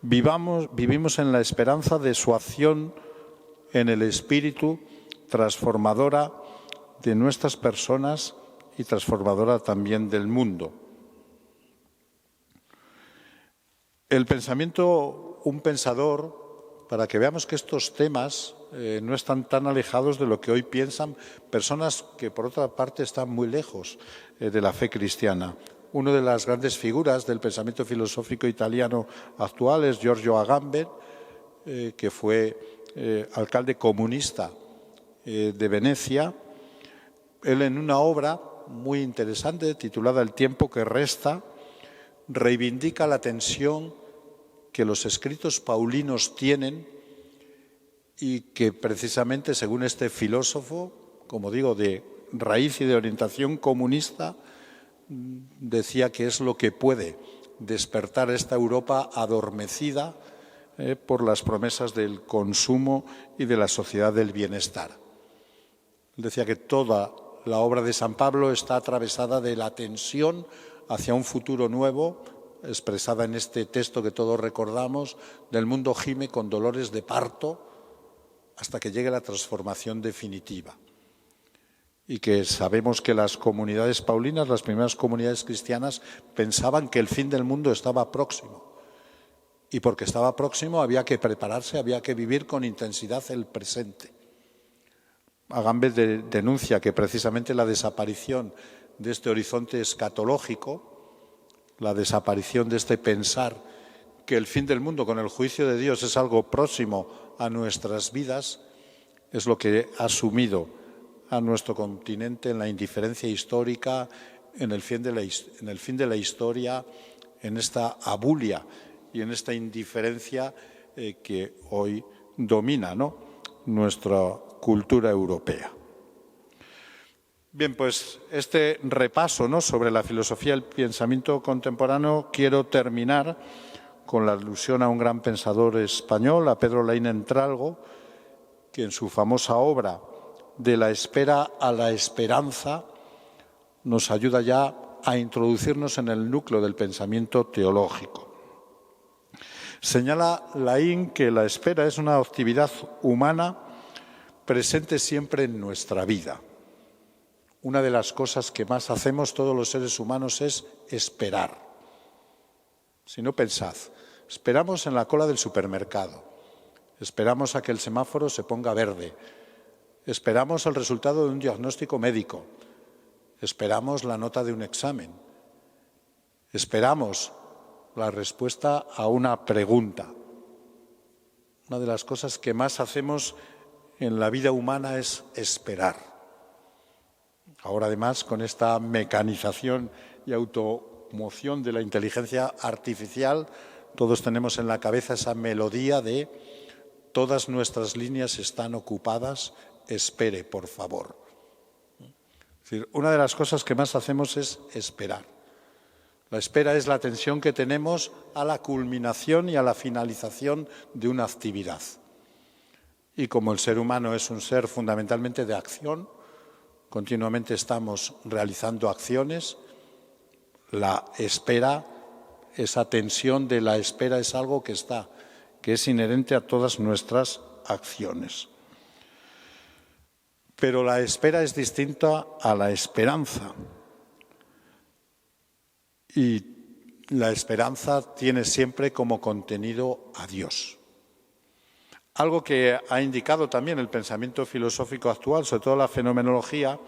vivimos en la esperanza de su acción en el Espíritu transformadora de nuestras personas y transformadora también del mundo. Un pensador, para que veamos que estos temas no están tan alejados de lo que hoy piensan personas que, por otra parte, están muy lejos de la fe cristiana. Una de las grandes figuras del pensamiento filosófico italiano actual es Giorgio Agamben, que fue alcalde comunista de Venecia. Él, en una obra muy interesante titulada El tiempo que resta, reivindica la tensión que los escritos paulinos tienen y que precisamente, según este filósofo, como digo, de raíz y de orientación comunista, decía que es lo que puede despertar esta Europa adormecida por las promesas del consumo y de la sociedad del bienestar. Él decía que toda la obra de San Pablo está atravesada de la tensión hacia un futuro nuevo, expresada en este texto que todos recordamos: del mundo gime con dolores de parto hasta que llegue la transformación definitiva. Y que sabemos que las comunidades paulinas, las primeras comunidades cristianas, pensaban que el fin del mundo estaba próximo. Y porque estaba próximo había que prepararse, había que vivir con intensidad el presente. Agamben denuncia que precisamente la desaparición de este horizonte escatológico, la desaparición de este pensar que el fin del mundo con el juicio de Dios es algo próximo a nuestras vidas, es lo que ha sumido a nuestro continente en la indiferencia histórica, en el fin de la historia, en esta abulia y en esta indiferencia que hoy domina, ¿no?, nuestra cultura europea. Bien, pues este repaso, ¿no?, sobre la filosofía del pensamiento contemporáneo, quiero terminar con la alusión a un gran pensador español, a Pedro Laín Entralgo, que en su famosa obra De la espera a la esperanza nos ayuda ya a introducirnos en el núcleo del pensamiento teológico. Señala Laín que la espera es una actividad humana presente siempre en nuestra vida. Una de las cosas que más hacemos todos los seres humanos es esperar. Si no, pensad, Esperamos en la cola del supermercado. Esperamos a que el semáforo se ponga verde. Esperamos el resultado de un diagnóstico médico. Esperamos la nota de un examen. Esperamos la respuesta a una pregunta. Una de las cosas que más hacemos en la vida humana es esperar. Ahora, además, con esta mecanización y automoción de la inteligencia artificial, todos tenemos en la cabeza esa melodía de todas nuestras líneas están ocupadas, espere, por favor. Es decir, una de las cosas que más hacemos es esperar. La espera es la atención que tenemos a la culminación y a la finalización de una actividad. Y como el ser humano es un ser fundamentalmente de acción, continuamente estamos realizando acciones, la espera, esa tensión de la espera es algo que es inherente a todas nuestras acciones. Pero la espera es distinta a la esperanza. Y la esperanza tiene siempre como contenido a Dios. Algo que ha indicado también el pensamiento filosófico actual, sobre todo la fenomenología,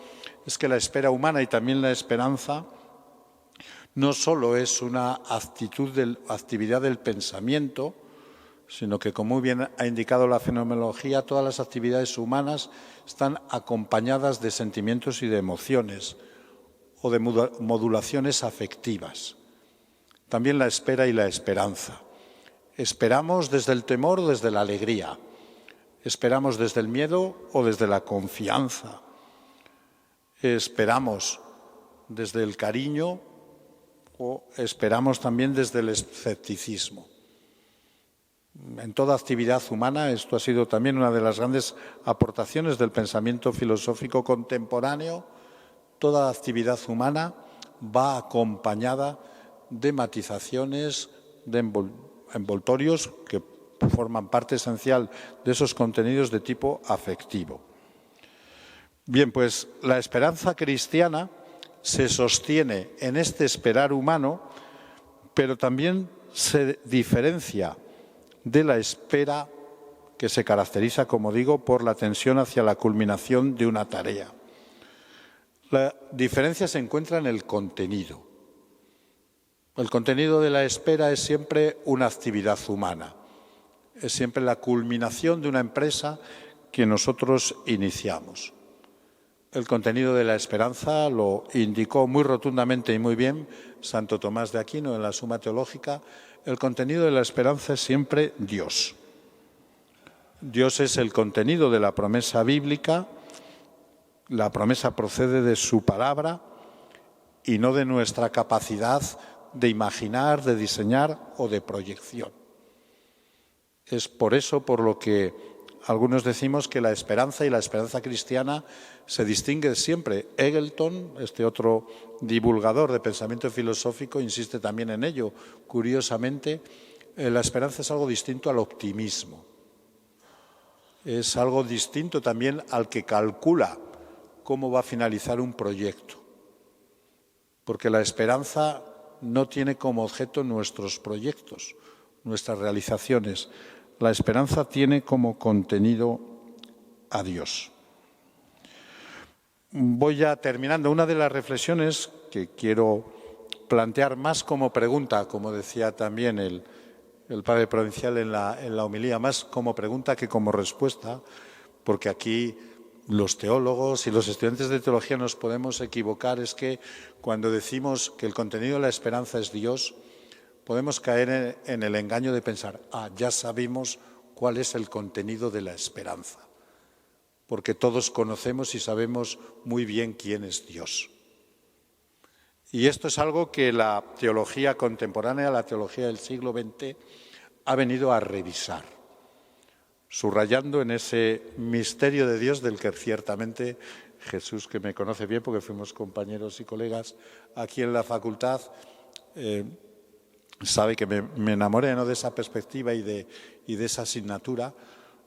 es que la espera humana y también la esperanza no solo es una actividad del pensamiento, sino que, como muy bien ha indicado la fenomenología, todas las actividades humanas están acompañadas de sentimientos y de emociones o de modulaciones afectivas. También la espera y la esperanza. Esperamos desde el temor o desde la alegría. Esperamos desde el miedo o desde la confianza. Esperamos desde el cariño o esperamos también desde el escepticismo. En toda actividad humana, esto ha sido también una de las grandes aportaciones del pensamiento filosófico contemporáneo, toda actividad humana va acompañada de matizaciones, de envoltorios que forman parte esencial de esos contenidos de tipo afectivo. Bien, pues la esperanza cristiana se sostiene en este esperar humano, pero también se diferencia de la espera que se caracteriza, como digo, por la tensión hacia la culminación de una tarea. La diferencia se encuentra en el contenido. El contenido de la espera es siempre una actividad humana, es siempre la culminación de una empresa que nosotros iniciamos. El contenido de la esperanza lo indicó muy rotundamente y muy bien Santo Tomás de Aquino en la Suma Teológica. El contenido de la esperanza es siempre Dios. Dios es el contenido de la promesa bíblica. La promesa procede de su palabra y no de nuestra capacidad de imaginar, de diseñar o de proyección. Es por eso por lo que algunos decimos que la esperanza y la esperanza cristiana se distinguen siempre. Eggleton, este otro divulgador de pensamiento filosófico, insiste también en ello. Curiosamente, la esperanza es algo distinto al optimismo. Es algo distinto también al que calcula cómo va a finalizar un proyecto. Porque la esperanza no tiene como objeto nuestros proyectos, nuestras realizaciones. La esperanza tiene como contenido a Dios. Voy ya terminando. Una de las reflexiones que quiero plantear más como pregunta, como decía también el padre provincial en la homilía, más como pregunta que como respuesta, porque aquí los teólogos y los estudiantes de teología nos podemos equivocar, es que cuando decimos que el contenido de la esperanza es Dios, podemos caer en el engaño de pensar, ya sabemos cuál es el contenido de la esperanza, porque todos conocemos y sabemos muy bien quién es Dios. Y esto es algo que la teología contemporánea, la teología del siglo XX, ha venido a revisar, subrayando en ese misterio de Dios del que ciertamente Jesús, que me conoce bien porque fuimos compañeros y colegas aquí en la facultad, sabe que me enamoré, ¿no?, de esa perspectiva y de esa asignatura.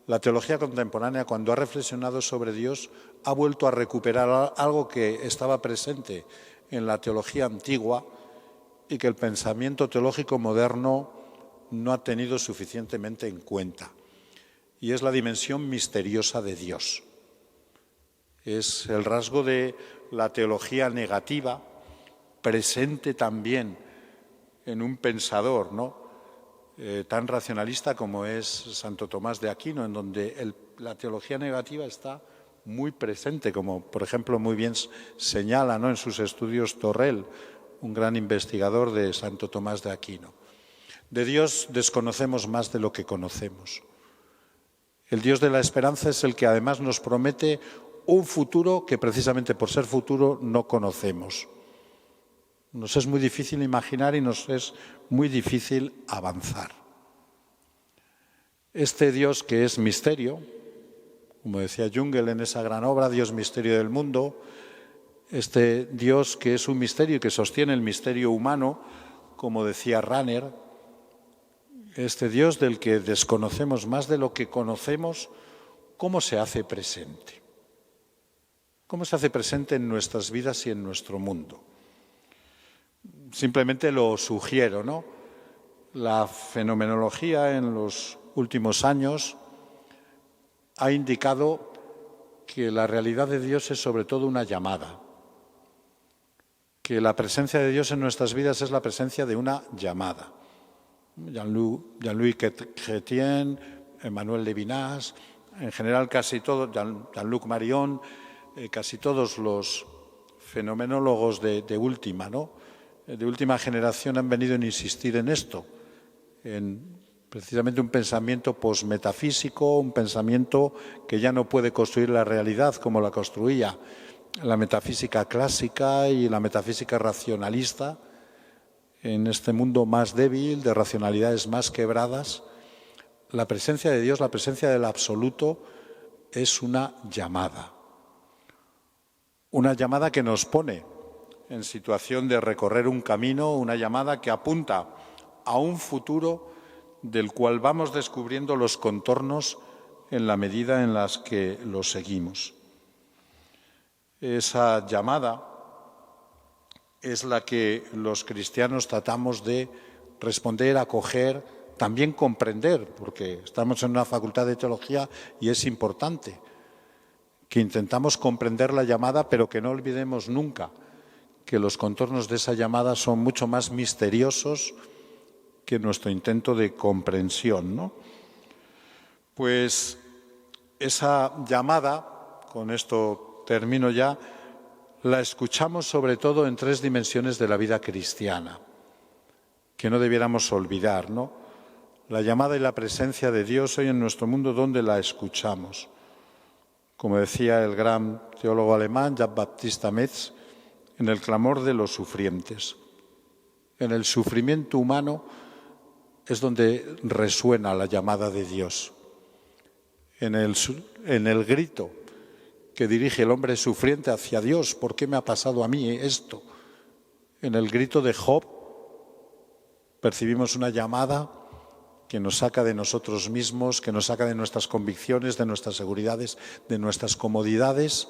La teología contemporánea, cuando ha reflexionado sobre Dios, ha vuelto a recuperar algo que estaba presente en la teología antigua y que el pensamiento teológico moderno no ha tenido suficientemente en cuenta, y es la dimensión misteriosa de Dios. Es el rasgo de la teología negativa, presente también en un pensador, ¿no?, tan racionalista como es Santo Tomás de Aquino, en donde la teología negativa está muy presente, como por ejemplo muy bien señala, ¿no?, en sus estudios Torrell, un gran investigador de Santo Tomás de Aquino. De Dios desconocemos más de lo que conocemos. El Dios de la esperanza es el que además nos promete un futuro que precisamente por ser futuro no conocemos. Nos es muy difícil imaginar y nos es muy difícil avanzar. Este Dios que es misterio, como decía Jungel en esa gran obra, Dios misterio del mundo, este Dios que es un misterio y que sostiene el misterio humano, como decía Rahner, este Dios del que desconocemos más de lo que conocemos, ¿cómo se hace presente? ¿Cómo se hace presente en nuestras vidas y en nuestro mundo? Simplemente lo sugiero, ¿no? La fenomenología en los últimos años ha indicado que la realidad de Dios es sobre todo una llamada, que la presencia de Dios en nuestras vidas es la presencia de una llamada. Jean-Louis Chrétien, Emmanuel Levinas, en general casi todos, Jean-Luc Marion, casi todos los fenomenólogos de última, ¿no?, de última generación han venido a insistir en esto, en precisamente un pensamiento posmetafísico, un pensamiento que ya no puede construir la realidad como la construía la metafísica clásica y la metafísica racionalista. En este mundo más débil, de racionalidades más quebradas, la presencia de Dios, la presencia del absoluto, es una llamada que nos pone en situación de recorrer un camino, una llamada que apunta a un futuro del cual vamos descubriendo los contornos en la medida en las que lo seguimos. Esa llamada es la que los cristianos tratamos de responder, acoger, también comprender, porque estamos en una facultad de teología y es importante que intentamos comprender la llamada, pero que no olvidemos nunca que los contornos de esa llamada son mucho más misteriosos que nuestro intento de comprensión, ¿no? Pues esa llamada, con esto termino ya, la escuchamos sobre todo en tres dimensiones de la vida cristiana, que no debiéramos olvidar, ¿no? La llamada y la presencia de Dios hoy en nuestro mundo, ¿dónde la escuchamos? Como decía el gran teólogo alemán, Jean-Baptiste Metz, en el clamor de los sufrientes. En el sufrimiento humano es donde resuena la llamada de Dios. En el grito que dirige el hombre sufriente hacia Dios, ¿por qué me ha pasado a mí esto? En el grito de Job percibimos una llamada que nos saca de nosotros mismos, que nos saca de nuestras convicciones, de nuestras seguridades, de nuestras comodidades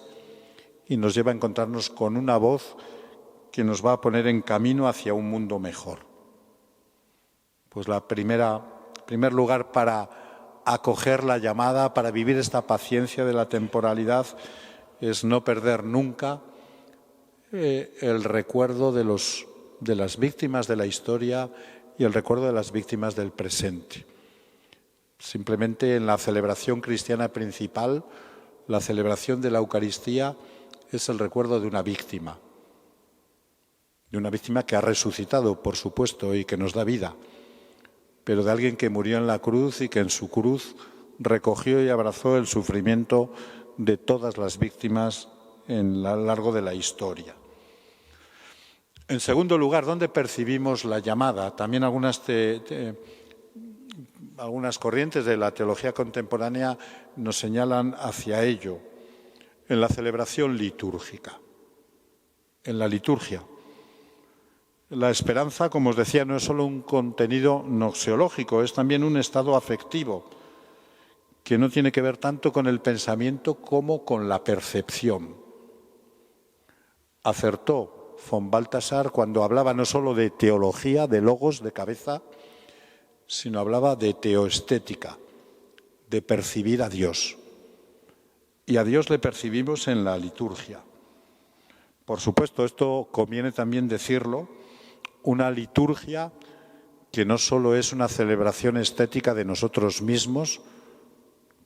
y nos lleva a encontrarnos con una voz que nos va a poner en camino hacia un mundo mejor. Pues primer lugar para acoger la llamada, para vivir esta paciencia de la temporalidad, es no perder nunca el recuerdo de las víctimas de la historia y el recuerdo de las víctimas del presente. Simplemente en la celebración cristiana principal, la celebración de la Eucaristía es el recuerdo de una víctima que ha resucitado, por supuesto, y que nos da vida, pero de alguien que murió en la cruz y que en su cruz recogió y abrazó el sufrimiento de todas las víctimas a lo largo de la historia. En segundo lugar, ¿dónde percibimos la llamada? También algunas corrientes de la teología contemporánea nos señalan hacia ello, en la celebración litúrgica, en la liturgia. La esperanza, como os decía, no es solo un contenido noxiológico, es también un estado afectivo que no tiene que ver tanto con el pensamiento como con la percepción. Acertó von Balthasar cuando hablaba no solo de teología, de logos, de cabeza, sino hablaba de teoestética, de percibir a Dios. Y a Dios le percibimos en la liturgia. Por supuesto, esto conviene también decirlo, una liturgia que no solo es una celebración estética de nosotros mismos,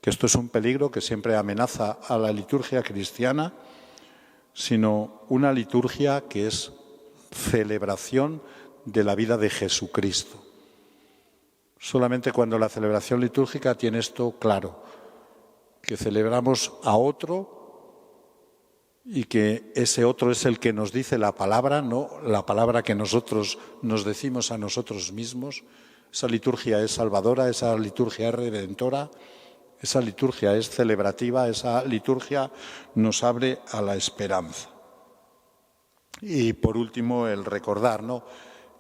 que esto es un peligro que siempre amenaza a la liturgia cristiana, sino una liturgia que es celebración de la vida de Jesucristo. Solamente cuando la celebración litúrgica tiene esto claro, que celebramos a otro y que ese otro es el que nos dice la palabra, no la palabra que nosotros nos decimos a nosotros mismos. Esa liturgia es salvadora, esa liturgia es redentora, esa liturgia es celebrativa, esa liturgia nos abre a la esperanza. Y por último, el recordar, ¿no?,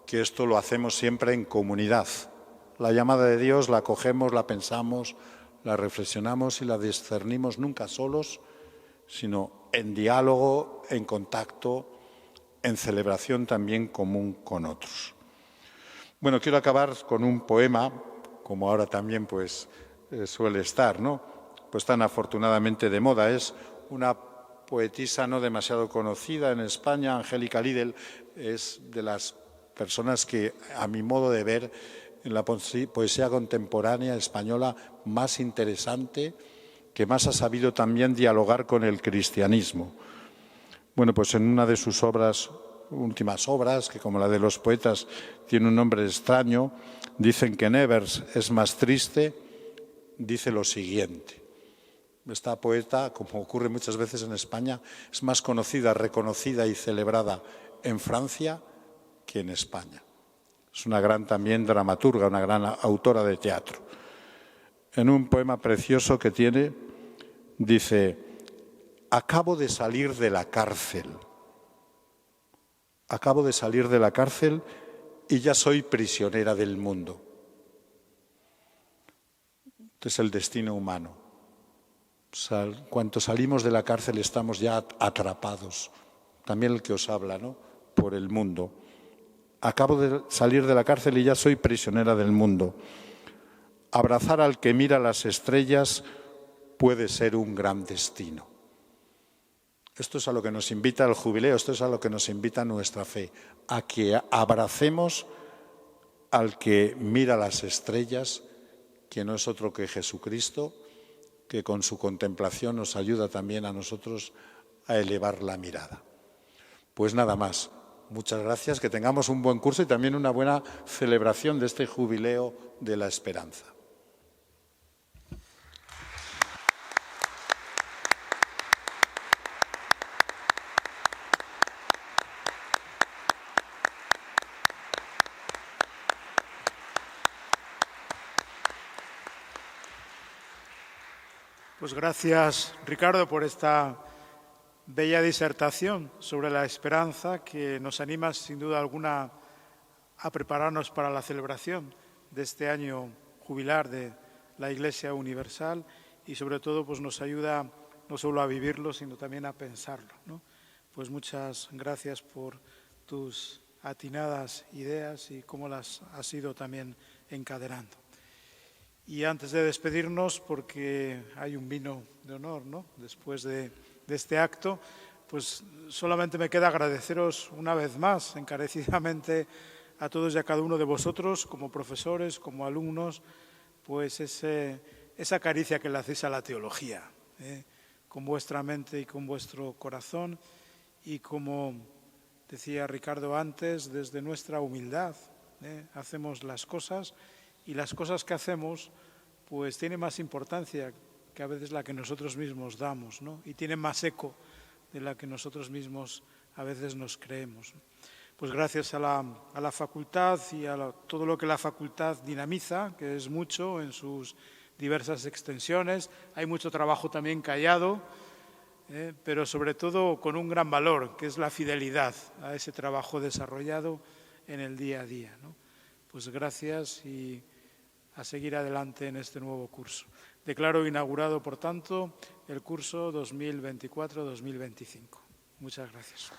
que esto lo hacemos siempre en comunidad. La llamada de Dios la acogemos, la pensamos, la reflexionamos y la discernimos nunca solos, sino en diálogo, en contacto, en celebración también común con otros. Bueno, quiero acabar con un poema, como ahora también pues suele estar, ¿no?, pues tan afortunadamente de moda. Es una poetisa no demasiado conocida en España, Angélica Lidl, es de las personas que, a mi modo de ver, en la poesía contemporánea española más interesante, que más ha sabido también dialogar con el cristianismo. Bueno, pues en una de sus últimas obras, que como la de los poetas tiene un nombre extraño, dicen que Nevers es más triste, dice lo siguiente. Esta poeta, como ocurre muchas veces en España, es más conocida, reconocida y celebrada en Francia que en España. Es una gran también dramaturga, una gran autora de teatro. En un poema precioso que tiene, dice: acabo de salir de la cárcel. Acabo de salir de la cárcel y ya soy prisionera del mundo. Este es el destino humano. Cuando salimos de la cárcel estamos ya atrapados. También el que os habla, ¿no?, por el mundo. Acabo de salir de la cárcel y ya soy prisionera del mundo. Abrazar al que mira las estrellas puede ser un gran destino. Esto es a lo que nos invita el jubileo, esto es a lo que nos invita nuestra fe, a que abracemos al que mira las estrellas, que no es otro que Jesucristo, que con su contemplación nos ayuda también a nosotros a elevar la mirada. Pues nada más. Muchas gracias, que tengamos un buen curso y también una buena celebración de este jubileo de la esperanza. Pues gracias, Ricardo, por esta bella disertación sobre la esperanza que nos anima sin duda alguna a prepararnos para la celebración de este año jubilar de la Iglesia Universal y sobre todo pues nos ayuda no solo a vivirlo sino también a pensarlo, ¿no? Pues muchas gracias por tus atinadas ideas y cómo las has ido también encadenando. Y antes de despedirnos, porque hay un vino de honor, ¿no?, después de este acto, pues solamente me queda agradeceros una vez más encarecidamente a todos y a cada uno de vosotros, como profesores, como alumnos, pues esa caricia que le hacéis a la teología, con vuestra mente y con vuestro corazón, y como decía Ricardo antes, desde nuestra humildad hacemos las cosas, y las cosas que hacemos pues tienen más importancia que a veces la que nosotros mismos damos, ¿no?, y tienen más eco de la que nosotros mismos a veces nos creemos. Pues gracias a la facultad y a todo lo que la facultad dinamiza, que es mucho en sus diversas extensiones. Hay mucho trabajo también callado, pero sobre todo con un gran valor, que es la fidelidad a ese trabajo desarrollado en el día a día, ¿no? Pues gracias y a seguir adelante en este nuevo curso. Declaro inaugurado, por tanto, el curso 2024-2025. Muchas gracias.